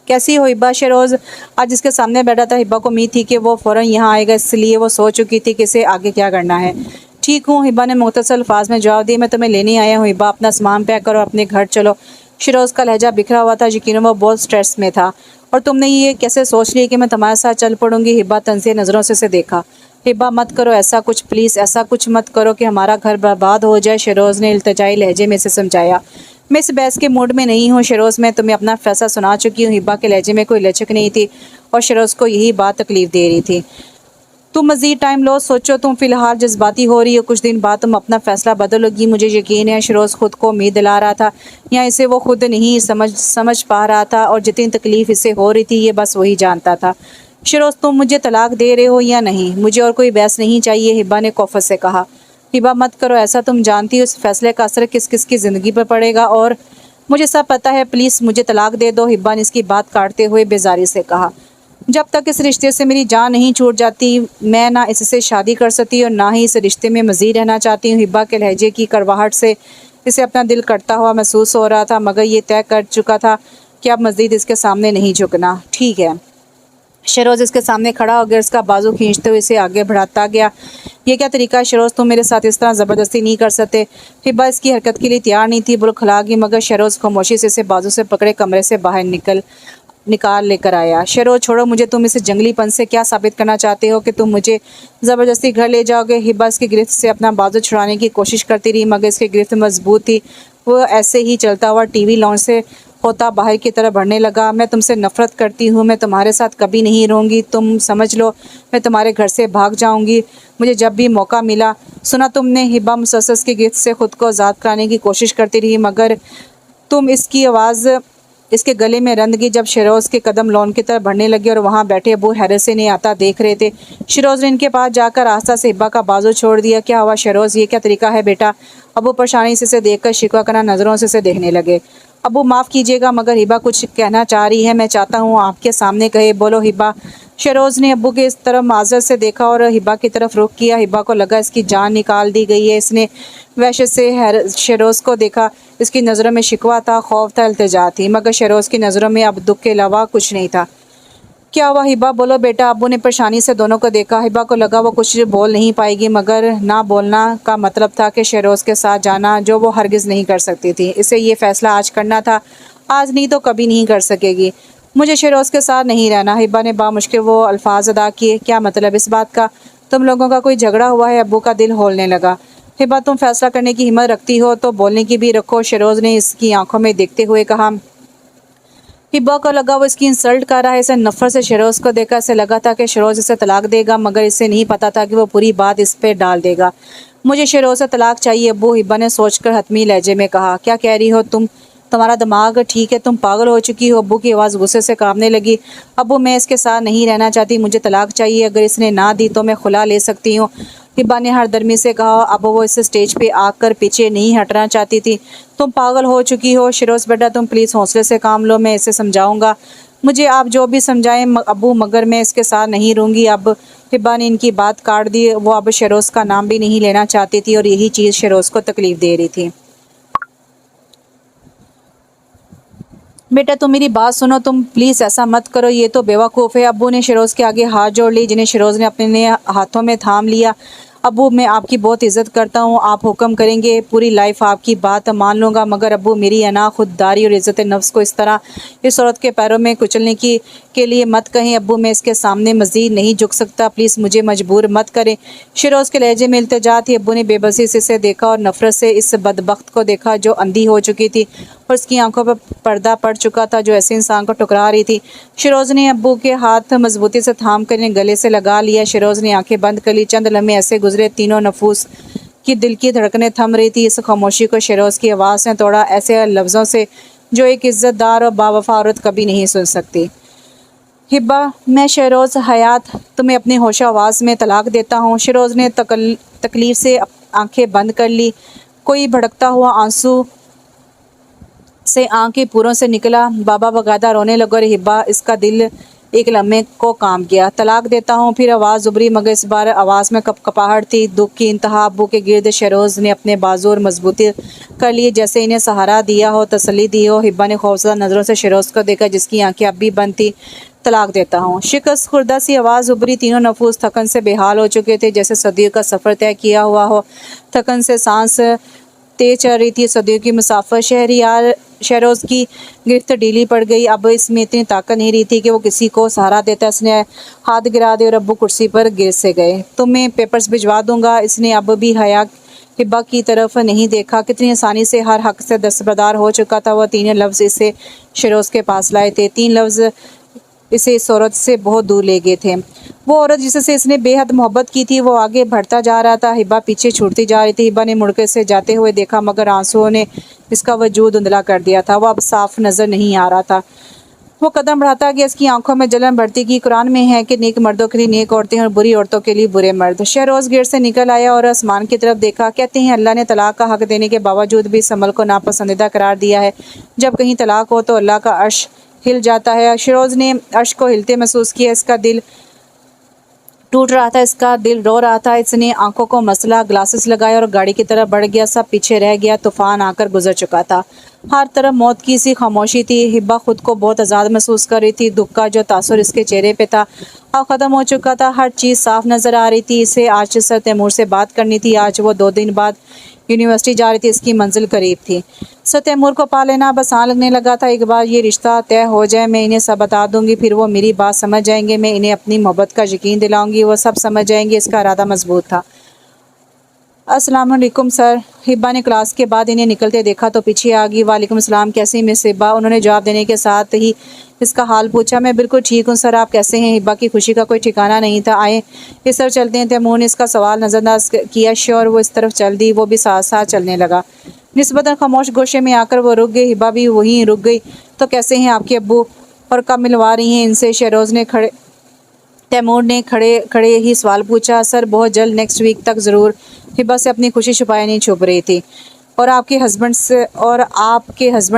कैसी हो हिब्बा? शेरोज़ आज इसके सामने बैठा था। हिब्बा को उम्मीद थी कि वो फ़ौरन यहाँ आएगा, इसलिए वो सोच चुकी थी कि इसे आगे क्या करना है। ठीक हूँ, हिब्बा ने मुख्तसर अल्फाज में जवाब दिया। मैं तुम्हें लेने आया हूँ हिब्बा, अपना सामान पैक करो, अपने घर चलो। शेरोज़ का लहजा बिखरा हुआ था। यकीनन वो बहुत स्ट्रेस में था। और तुमने ये कैसे सोच लिया कि मैं तुम्हारे साथ चल पड़ूंगी? हिब्बा तंज़ीह नज़रों से उसे देखा। हिब्बा, मत करो ऐसा कुछ, प्लीज़ ऐसा कुछ मत करो कि हमारा घर बर्बाद हो जाए, शेरोज़ ने इल्तिजाई लहजे में से समझाया। मैं इस बहस के मूड में नहीं हूँ शेरोज़, मैं तुम्हें अपना फ़ैसला सुना चुकी हूँ। हिब्बा के लहजे में कोई लचक नहीं थी और शेरोज़ को यही बात तकलीफ़ दे रही थी। तुम मज़ीद टाइम लो, सोचो। तुम फ़िलहाल जज्बाती हो रही हो, कुछ दिन बाद तुम अपना फ़ैसला बदलोगी, मुझे यकीन है। शेरोज़ खुद को उम्मीद दिला रहा था, या इसे वो खुद नहीं समझ पा रहा था, और जितनी तकलीफ़ इसे हो रही थी ये बस वही जानता था। शेरोज़, तुम मुझे तलाक दे रहे हो या नहीं? मुझे और कोई बहस नहीं चाहिए, हिब्बा ने कोफत से कहा। हिब्बा, मत करो ऐसा, तुम जानती हो इस फैसले का असर किस किस की ज़िंदगी पर पड़ेगा, और मुझे सब पता है। प्लीज़ मुझे तलाक दे दो, हिब्बा ने इसकी बात काटते हुए बेजारी से कहा। जब तक इस रिश्ते से मेरी जान नहीं छूट जाती, मैं ना इससे शादी कर सकती और ना ही इस रिश्ते में मज़ीद रहना चाहती हूँ। हिब्बा के लहजे की कड़वाहट से इसे अपना दिल कटता हुआ महसूस हो रहा था, मगर ये तय कर चुका था कि अब मज़ीद इसके सामने नहीं झुकना। ठीक है। शेरोज़ इसके सामने खड़ा हो गया, इसका बाजू खींचते हुए इसे आगे बढ़ाता गया। ये क्या तरीका है शेरोज़? तुम मेरे साथ इस तरह ज़बरदस्ती नहीं कर सकते। हिब्बा इसकी हरकत के लिए तैयार नहीं थी, बुलखला गई, मगर शेरोज़ खामोशी से इसे बाजू से पकड़े कमरे से बाहर निकाल लेकर आया। शेरोज़, छोड़ो मुझे, तुम इस जंगलीपन से क्या साबित करना चाहते हो कि तुम मुझे ज़बरदस्ती घर ले जाओगे? हिब्बा इसकी गिरफ्त से अपना बाजू छुड़ाने की कोशिश करती रही, मगर इसकी गिरफ्त मजबूत थी। वो ऐसे ही चलता हुआ टीवी लॉन्च से होता बाहर की तरफ बढ़ने लगा। मैं तुमसे नफ़रत करती हूँ, मैं तुम्हारे साथ कभी नहीं रहूँगी, तुम समझ लो। मैं तुम्हारे घर से भाग जाऊँगी, मुझे जब भी मौका मिला। सुना तुमने? हिब्बा मुसलसल की गिरफ्त से ख़ुद को आज़ाद कराने की कोशिश करती रही, मगर तुम इसकी आवाज़ इसके गले में रंध गई। जब शेरोज़ के कदम लॉन की तरफ बढ़ने लगे और वहाँ बैठे अबू हैरत से इन्हें आता देख रहे थे, शेरोज़ ने इनके पास जाकर आस्था से हिब्बा का बाजू छोड़ दिया। क्या हुआ शेरोज़? ये क्या तरीका है बेटा? अबू परेशानी से इसे देखकर शिकवा करना नज़रों से इसे देखने लगे। अबू, माफ़ कीजिएगा, मगर हिब्बा कुछ कहना चाह रही है, मैं चाहता हूँ आपके सामने कहे। बोलो हिब्बा। शेरोज़ ने अब्बू के इस तरफ माज़रत से देखा और हिब्बा की तरफ रुख किया। हिब्बा को लगा इसकी जान निकाल दी गई है। इसने वहशत से शेरोज़ को देखा। इसकी नज़रों में शिकवा था, खौफ था, इल्तिजा थी, मगर शेरोज़ की नज़रों में अब दुख के अलावा कुछ नहीं था। क्या हुआ हिब्बा? बोलो बेटा। अब्बू ने परेशानी से दोनों को देखा। हिब्बा को लगा वो कुछ बोल नहीं पाएगी, मगर ना बोलना का मतलब था कि शेरोज़ के साथ जाना, जो वो हरगिज़ नहीं कर सकती थी। इसे ये फ़ैसला आज करना था, आज नहीं तो कभी नहीं कर सकेगी। मुझे शेरोज़ के साथ नहीं रहना। हिब्बा ने बामुश्किल वो अल्फाज अदा किए। क्या मतलब इस बात का? तुम लोगों का कोई झगड़ा हुआ है? अब्बू का दिल होलने लगा। हिब्बा, तुम फैसला करने की हिम्मत रखती हो तो बोलने की भी रखो, शेरोज़ ने इसकी आंखों में देखते हुए कहा। हिब्बा को लगा वो इसकी इंसल्ट कर रहा है। इसे नफ़रत से शेरोज़ को देखा। इसे लगा था कि शेरोज़ इसे तलाक देगा, मगर इसे नहीं पता था कि वो पूरी बात इस पे डाल देगा। मुझे शेरोज़ से तलाक चाहिए अब्बू, हिब्बा ने सोचकर हतमी लहजे में कहा। क्या कह रही हो तुम? तुम्हारा दिमाग ठीक है? तुम पागल हो चुकी हो? अब्बू की आवाज़ गुस्से से कांपने लगी। अब्बू, मैं इसके साथ नहीं रहना चाहती, मुझे तलाक चाहिए। अगर इसने ना दी तो मैं खुला ले सकती हूँ, हिब्बा ने हरदर्मी से कहा। अब वो इस स्टेज पे आकर पीछे नहीं हटना चाहती थी। तुम पागल हो चुकी हो शेरोज़ बेटा, तुम प्लीज़ हौसले से काम लो, मैं इसे समझाऊंगा। मुझे आप जो भी समझाएं अब्बू, मगर मैं इसके साथ नहीं रहूँगी। अब हिब्बा ने इनकी बात काट दी। वो अब शेरोज़ का नाम भी नहीं लेना चाहती थी और यही चीज़ शेरोज़ को तकलीफ़ दे रही थी। बेटा तुम मेरी बात सुनो, तुम प्लीज़ ऐसा मत करो, ये तो बेवकूफ़ है। अब्बू ने शेरोज़ के आगे हाथ जोड़ ली, जिन्हें शेरोज़ ने अपने हाथों में थाम लिया। अब्बू मैं आपकी बहुत इज़्ज़त करता हूँ, आप हुक्म करेंगे पूरी लाइफ आपकी बात मान लूँगा, मगर अब्बू मेरी अना खुददारी और इज़्ज़त नफ्स को इस तरह इस औरत के पैरों में कुचलने के लिए मत कहें। अब्बू मैं इसके सामने मज़ीद नहीं झुक सकता, प्लीज़ मुझे मजबूर मत करें। शेरोज़ के लहजे में इल्तिजा थी। अब्बू ने बेबसी से इसे देखा और नफ़रत से इस बदबख्त को देखा जो अंधी हो चुकी थी और उसकी आंखों पर पर्दा पड़ चुका था जो ऐसे इंसान को टुकरा रही थी। शेरोज़ ने अब्बू के हाथ मजबूती से थाम कर इन्हें गले से लगा लिया। शेरोज़ ने आंखें बंद कर ली। चंद लम्हे ऐसे गुजरे, तीनों नफूस की दिल की धड़कनें थम रही थी। इस खामोशी को शेरोज़ की आवाज़ ने तोड़ा, ऐसे लफ्ज़ों से जो एक इज़्ज़तदार और बावफा औरत कभी नहीं सुन सकती। हिब्बा मैं शेरोज़ हयात तुम्हें अपनी होशो आवाज़ में तलाक देता हूँ। शेरोज़ ने तकलीफ से आंखें बंद कर ली। कोई भड़कता हुआ आंसू से आँख के पूरों से निकला। बाबा बगादा रोने लगा और हिब्बा इसका दिल एक लम्हे को काम गया। तलाक देता हूँ, फिर आवाज़ उभरी, मगर इस बार आवाज़ में कपकपाहट थी, दुख की इंतहा। अब्बू के गिर्द शेरोज़ ने अपने बाजू और मजबूती कर लिए, जैसे इन्हें सहारा दिया हो, तसल्ली दी हो। हिब्बा ने खौफज़दा नज़रों से शेरोज़ को देखा, जिसकी आंखें अब भी बंद थी। तलाक देता हूँ, शिकस्त खुर्दा सी आवाज़ उभरी। तीनों नफूस थकन से बेहाल हो चुके थे, जैसे सदियों का सफ़र तय किया हुआ हो। थकन से सांस तेज चल रही थी। सदियों की मुसाफिर शहरियार शेरोज़ की गिरफ्त ढीली पड़ गई। अब इसमें इतनी ताकत नहीं रही थी कि वो किसी को सहारा देता। इसने हाथ गिरा दिए और अब्बू कुर्सी पर गिर से गए। तुम्हें पेपर्स भिजवा दूंगा। इसने अब भी हया हिब्बा की तरफ नहीं देखा। कितनी आसानी से हर हक से दस्तबरदार हो चुका था। वह तीन लफ्ज़ इसे शेरोज़ के पास लाए थे। तीन लफ्ज़ इसे इस औरत से बहुत दूर ले गए थे। वो औरत जिससे इसने बेहद मोहब्बत की थी, वो आगे बढ़ता जा रहा था। हिब्बा पीछे छूटती जा रही थी। हिब्बा ने मुड़के से जाते हुए देखा, मगर आंसुओं ने इसका वजूद धुंधला कर दिया था। वह अब साफ नज़र नहीं आ रहा था। वो कदम बढ़ाता गया, इसकी आंखों में जलन बढ़ती गई। कुरान में है कि नेक मर्दों के लिए नेक औरतें और बुरी औरतों के लिए बुरे मर्द। शेरोज़ गेट से निकल आया और आसमान की तरफ देखा। कहते हैं अल्लाह ने तलाक का हक देने के बावजूद भी इस अमल को नापसंदीदा करार दिया है। जब कहीं तलाक हो तो अल्लाह का अर्श हिल जाता है। शेरोज़ ने अर्श को हिलते महसूस किया। इसका दिल टूट रहा था, इसका दिल रो रहा था। इसने आंखों को मसला, ग्लासेस लगाए और गाड़ी की तरफ बढ़ गया। सब पीछे रह गया। तूफान आकर गुजर चुका था। हर तरफ मौत की सी खामोशी थी। हिब्बा खुद को बहुत आज़ाद महसूस कर रही थी। दुख का जो तासुर इसके चेहरे पे था अब ख़त्म हो चुका था। हर चीज़ साफ नज़र आ रही थी। इसे आज सर तैमूर से बात करनी थी। आज वो 2 दिन बाद यूनिवर्सिटी जा रही थी। इसकी मंजिल करीब थी। सर तैमूर को पा लेना अब आसान लगने लगा था। एक बार ये रिश्ता तय हो जाए, मैं इन्हें सब बता दूंगी, फिर वो मेरी बात समझ जाएंगे। मैं इन्हें अपनी मोहब्बत का यकीन दिलाऊंगी, वो सब समझ जाएंगे। इसका इरादा मजबूत था। अस्सलाम वालेकुम सर। हिब्बा ने क्लास के बाद इन्हें निकलते देखा तो पीछे आ गई। वालेकुम सलाम, कैसी मिस हिब्बा? उन्होंने जवाब देने के साथ ही इसका हाल पूछा। मैं बिल्कुल ठीक हूँ सर, आप कैसे हैं? हिब्बा की खुशी का कोई ठिकाना नहीं था। आए इस सर चलते हैं। तैमूर ने इसका सवाल नज़रअंदाज किया। श्योर। वो इस तरफ चल दी। वो भी साथ साथ चलने लगा। निस्बतन खामोश गोशे में आकर वो रुक गई। हिब्बा भी वहीं रुक गई। तो कैसे हैं आपके अब्बू और कब मिलवा रही हैं इनसे? शेरोज़ ने तैमूर ने खड़े खड़े ही सवाल पूछा। सर बहुत जल्द, नेक्स्ट वीक तक ज़रूर। हिब्बा से अपनी खुशी छुपाए नहीं छुप रही थी। और आपके हस्बैंड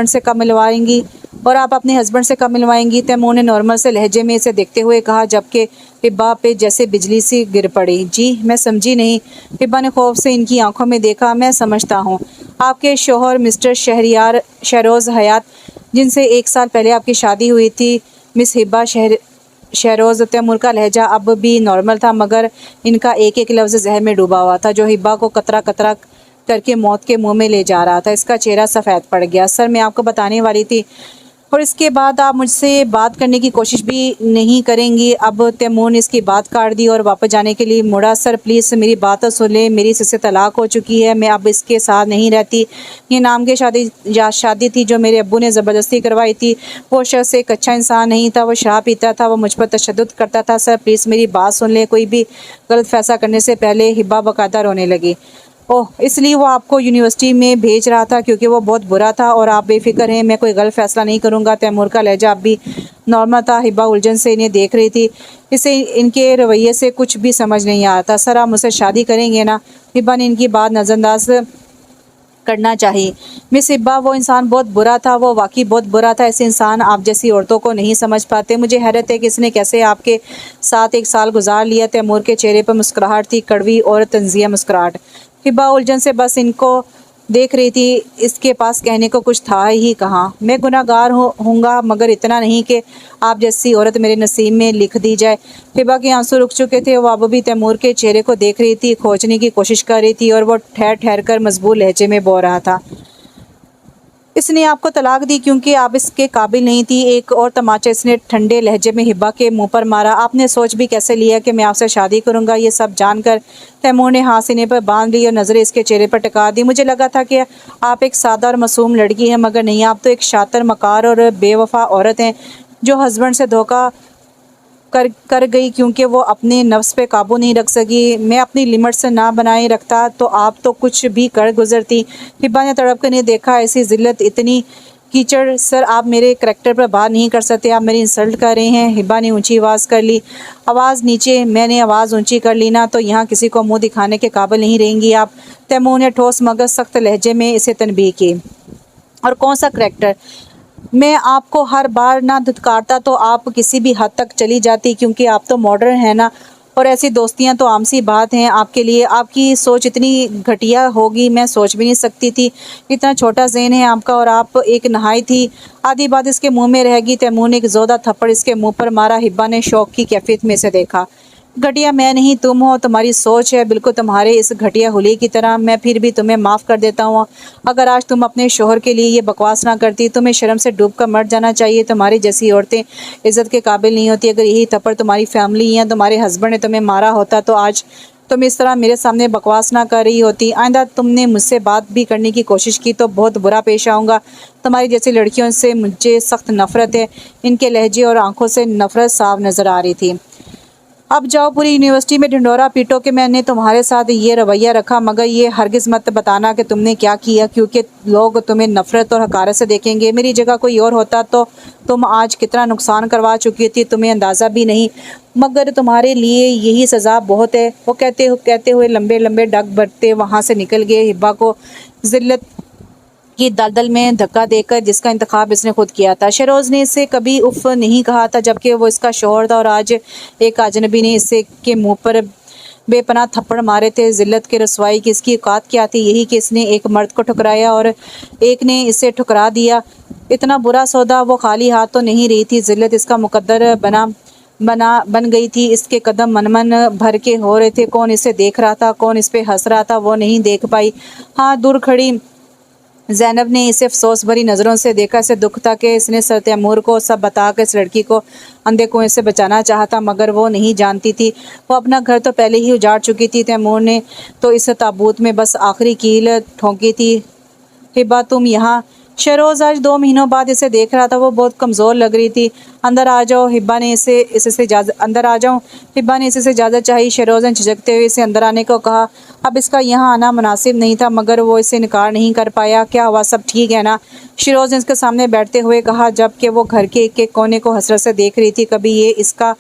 से कब मिलवाएंगी? और आप अपने हस्बैंड से कब मिलवाएंगी? तैमूर ने नॉर्मल से लहजे में इसे देखते हुए कहा, जबकि हिब्बा पे जैसे बिजली सी गिर पड़ी। जी मैं समझी नहीं। हिब्बा ने खौफ से इनकी आंखों में देखा। मैं समझता हूँ। आपके शोहर मिस्टर शहरियार शेरोज़ हयात, जिनसे 1 साल पहले आपकी शादी हुई थी, मिस हिब्बा शेरोज़। तैमूर का लहजा अब भी नॉर्मल था, मगर इनका एक एक लफ्ज़ जहर में डूबा हुआ था, जो हिब्बा को कतरा कतरा करके मौत के मुंह में ले जा रहा था। इसका चेहरा सफ़ेद पड़ गया। सर मैं आपको बताने वाली थी, और इसके बाद आप मुझसे बात करने की कोशिश भी नहीं करेंगी। अब तैमूर ने इसकी बात काट दी और वापस जाने के लिए मुड़ा। सर प्लीज़ मेरी बात तो सुन लें। मेरी इससे तलाक हो चुकी है। मैं अब इसके साथ नहीं रहती। ये नाम की शादी थी जो मेरे अब्बू ने ज़बरदस्ती करवाई थी। वो शख्स एक अच्छा इंसान नहीं था। वो शराब पीता था। वो मुझ पर तशद्दुद करता था। सर प्लीज़ मेरी बात सुन लें। कोई भी गलत फैसला करने से पहले हिब्बा बकायदा रोने लगी। ओह, इसलिए वो आपको यूनिवर्सिटी में भेज रहा था क्योंकि वो बहुत बुरा था, और आप बेफिक्र हैं, मैं कोई गलत फैसला नहीं करूँगा। तैमूर का लहजा अब भी नॉर्मल था। हिब्बा उलझन से इन्हें देख रही थी। इसे इनके रवैये से कुछ भी समझ नहीं आ रहा था। सर आप मुझसे शादी करेंगे ना? हिब्बा ने इनकी बात नज़रअंदाज करना चाहिए। मिस हिब्बा, वो इंसान बहुत बुरा था, वो वाकई बहुत बुरा था। ऐसे इंसान आप जैसी औरतों को नहीं समझ पाते। मुझे हैरत है कि इसने कैसे आपके साथ 1 साल गुजार लिया। तैमूर के चेहरे पर मुस्कुराहट थी, कड़वी और तंजिया मुस्कुराहट। हिब्बा उलझन से बस इनको देख रही थी। इसके पास कहने को कुछ था ही कहाँ। मैं गुनाहगार हूँगा, मगर इतना नहीं कि आप जैसी औरत मेरे नसीब में लिख दी जाए। हिब्बा के आंसू रुक चुके थे। वो अब भी तैमूर के चेहरे को देख रही थी, खोजने की कोशिश कर रही थी, और वो ठहर ठहर कर मजबूर लहजे में बोल रहा था, इसने आपको तलाक दी क्योंकि आप इसके काबिल नहीं थी। एक और तमाचा इसने ठंडे लहजे में हिब्बा के मुंह पर मारा। आपने सोच भी कैसे लिया कि मैं आपसे शादी करूंगा? ये सब जानकर तैमूर ने हाथ सीने पर बांध ली और नज़रें इसके चेहरे पर टिका दी। मुझे लगा था कि आप एक सादा और मासूम लड़की हैं, मगर नहीं, आप तो एक शातिर, मकार और बेवफा औरत हैं जो हस्बैंड से धोखा कर गई क्योंकि वो अपने नफ्स पे काबू नहीं रख सकी। मैं अपनी लिमिट से ना बनाए रखता तो आप तो कुछ भी कर गुजरती। हिब्बा ने तड़प कर नहीं देखा। ऐसी जिल्लत, इतनी कीचड़, सर आप मेरे करैक्टर पर बात नहीं कर सकते, आप मेरी इंसल्ट कर रहे हैं। हिब्बा ने ऊंची आवाज़ कर ली। आवाज़ नीचे। मैंने आवाज़ ऊंची कर ली ना, तो यहाँ किसी को मुंह दिखाने के काबिल नहीं रहेंगी आप। तैमूर ने ठोस मगर सख्त लहजे में इसे तनबीह की। और कौन सा करैक्टर? मैं आपको हर बार ना धुतकारता तो आप किसी भी हद तक चली जाती, क्योंकि आप तो मॉडर्न है ना, और ऐसी दोस्तियां तो आम सी बात हैं आपके लिए। आपकी सोच इतनी घटिया होगी, मैं सोच भी नहीं सकती थी। इतना छोटा ज़हन है आपका, और आप एक नहाई थी। आधी बात इसके मुंह में रहेगी। तैमूर ने एक जोरदार थप्पड़ इसके मुंह पर मारा। हिब्बा ने शौक की कैफियत में से देखा। घटिया मैं नहीं, तुम हो। तुम्हारी सोच है बिल्कुल तुम्हारे इस घटिया हुलिये की तरह। मैं फिर भी तुम्हें माफ़ कर देता हूँ। अगर आज तुम अपने शोहर के लिए ये बकवास ना करती, तुम्हें शर्म से डूब कर मर जाना चाहिए। तुम्हारी जैसी औरतें इज्जत के काबिल नहीं होती। अगर यही थप्पड़ तुम्हारी फैमिली या तुम्हारे हस्बैंड ने तुम्हें मारा होता तो आज तुम इस तरह मेरे सामने बकवास ना कर रही होती। आइंदा तुमने मुझसे बात भी करने की कोशिश की तो बहुत बुरा पेश आऊँगा। तुम्हारी जैसी लड़कियों से मुझे सख्त नफरत है। इनके लहजे और आंखों से नफरत साफ नज़र आ रही थी। अब जाओ, पूरी यूनिवर्सिटी में ढिंढोरा पीटो कि मैंने तुम्हारे साथ ये रवैया रखा, मगर ये हरगिज़ मत बताना कि तुमने क्या किया, क्योंकि लोग तुम्हें नफ़रत और हकारत से देखेंगे। मेरी जगह कोई और होता तो तुम आज कितना नुकसान करवा चुकी थी, तुम्हें अंदाज़ा भी नहीं। मगर तुम्हारे लिए यही सज़ा बहुत है। वो कहते हुए लंबे लंबे डग भरते वहाँ से निकल गए। हिब्बा को जिल्लत की दलदल में धक्का देकर, जिसका इंतखाब इसने खुद किया था। शहरोज़ ने इसे कभी उफ नहीं कहा था, जबकि वो इसका शौहर था, और आज एक अजनबी ने इसे के मुंह पर बेपनाह थप्पड़ मारे थे। जिल्लत के रसवाई की इसकी औकात क्या थी? यही कि इसने एक मर्द को ठुकराया और एक ने इसे ठुकरा दिया। इतना बुरा सौदा। वो खाली हाथ तो नहीं रही थी। जिल्लत इसका मुकद्दर बन गई थी। इसके कदम मन मन भर के हो रहे थे। कौन इसे देख रहा था, कौन इस पे हंस रहा था, वो नहीं देख पाई। हाँ, दूर खड़ी ज़ैनब ने इसे अफसोस भरी नज़रों से देखा। इसे दुख था कि इसने सर तैमूर को सब बताकर इस लड़की को अंधे कुएं से बचाना चाहा था, मगर वो नहीं जानती थी वो अपना घर तो पहले ही उजाड़ चुकी थी। तैमूर ने तो इस ताबूत में बस आखिरी कील ठोंकी थी। हिब्बा, तुम यहाँ? शहरोज़ आज 2 महीनों बाद इसे देख रहा था। वो बहुत कमज़ोर लग रही थी। अंदर आ जाओ। हिब्बा ने इससे इजाज़त अंदर आ जाऊँ। हिब्बा ने इससे इजाज़त चाहिए। शहरोज़ ने झिझकते हुए इसे अंदर आने को कहा। अब इसका यहाँ आना मुनासिब नहीं था, मगर वो इसे इनकार नहीं कर पाया। क्या हुआ, सब ठीक है ना? शहरोज़ ने इसके सामने बैठते हुए कहा, जबकि वो घर के एक कोने को हसरत से देख रही थी। कभी ये इसका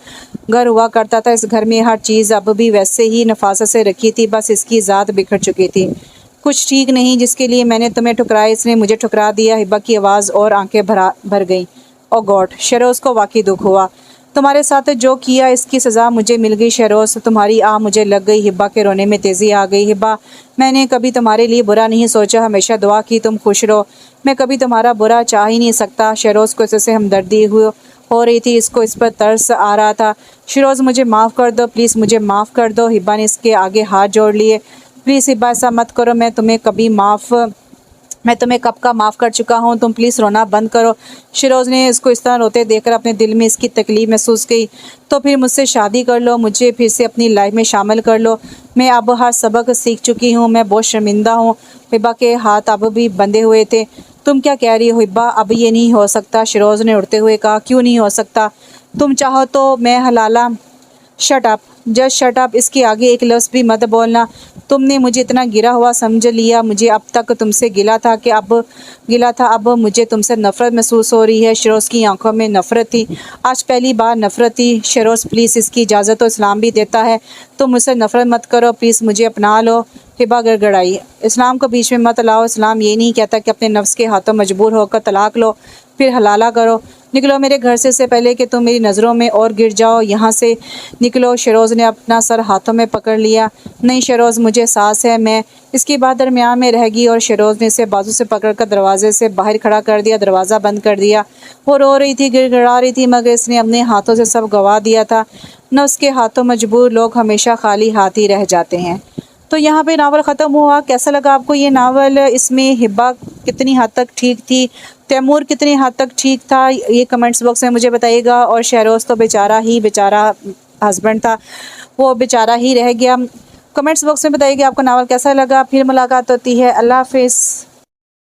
घर हुआ करता था। इस घर में हर चीज़ अब भी वैसे ही नफासत से रखी थी, बस इसकी ज़ात बिखर चुकी थी। कुछ ठीक नहीं, जिसके लिए मैंने तुम्हें ठुकराया, इसने मुझे ठुकरा दिया। हिब्बा की आवाज़ और आंखें भर गईं। ओ गॉड! शहरोज़ को वाकई दुख हुआ। तुम्हारे साथ जो किया इसकी सज़ा मुझे मिल गई। शहरोज़, तुम्हारी आह मुझे लग गई। हिब्बा के रोने में तेज़ी आ गई। हिब्बा, मैंने कभी तुम्हारे लिए बुरा नहीं सोचा, हमेशा दुआ की तुम खुश रहो। मैं कभी तुम्हारा बुरा चाह ही नहीं सकता। शहरोज़ को इससे हमदर्दी हो रही थी। इसको इस पर तरस आ रहा था। शहरोज़, मुझे माफ़ कर दो, प्लीज़ मुझे माफ़ कर दो। हिब्बा ने इसके आगे हाथ जोड़ लिए। प्लीज़ हिब्बा, ऐसा मत करो। मैं तुम्हें कब का माफ़ कर चुका हूँ। तुम प्लीज़ रोना बंद करो। शहरोज़ ने इसको इस तरह रोते देखकर अपने दिल में इसकी तकलीफ़ महसूस की। तो फिर मुझसे शादी कर लो, मुझे फिर से अपनी लाइफ में शामिल कर लो। मैं अब हर सबक सीख चुकी हूँ। मैं बहुत शर्मिंदा हूँ। हिब्बा के हाथ अब भी बंधे हुए थे। तुम क्या कह रही हो हिब्बा? अब ये नहीं हो सकता, शहरोज़ ने उड़ते हुए कहा। क्यों नहीं हो सकता? तुम चाहो तो मैं हलाला। Shut up. Just shut up, इसके आगे एक लफ्ज़ भी मत बोलना। तुमने मुझे इतना गिरा हुआ समझ लिया, मुझे अब तक तुमसे गिला था, अब मुझे तुमसे नफ़रत महसूस हो रही है। शरोज़ की आंखों में नफ़रत थी, आज पहली बार नफ़रत थी। शरोज़ प्लीज़, इसकी इजाज़त तो इस्लाम भी देता है, तुम मुझसे नफ़रत मत करो, प्लीज़ मुझे अपना लो। हिबा गड़गड़ाई, इस्लाम को बीच में मत लाओ, इस्लाम ये नहीं कहता कि अपने नफ्स के हाथों मजबूर होकर तलाक लो फिर हलाला करो। निकलो मेरे घर से इससे पहले कि तुम मेरी नज़रों में और गिर जाओ, यहाँ से निकलो। शरोज़ ने अपना सर हाथों में पकड़ लिया। नहीं शरोज़, मुझे सांस है, मैं। इसकी बात दरमियान में रह गई और शरोज़ ने इसे बाजू से पकड़कर दरवाजे से बाहर खड़ा कर दिया, दरवाज़ा बंद कर दिया। वो रो रही थी, गिड़गिड़ा रही थी, मगर इसने अपने हाथों से सब गवा दिया था। नफ्स के हाथों मजबूर लोग हमेशा खाली हाथ ही रह जाते हैं। तो यहाँ पे नावल ख़त्म हुआ। कैसा लगा आपको ये नावल? इसमें हिब्बा कितनी हद तक ठीक थी, तैमूर कितनी हद तक ठीक था, ये कमेंट्स बॉक्स में मुझे बताइएगा। और शहरोज़ तो बेचारा हस्बैंड था, वो बेचारा ही रह गया। कमेंट्स बॉक्स में बताइएगा आपको नावल कैसा लगा। फिर मुलाकात होती है, अल्लाह हाफिज़।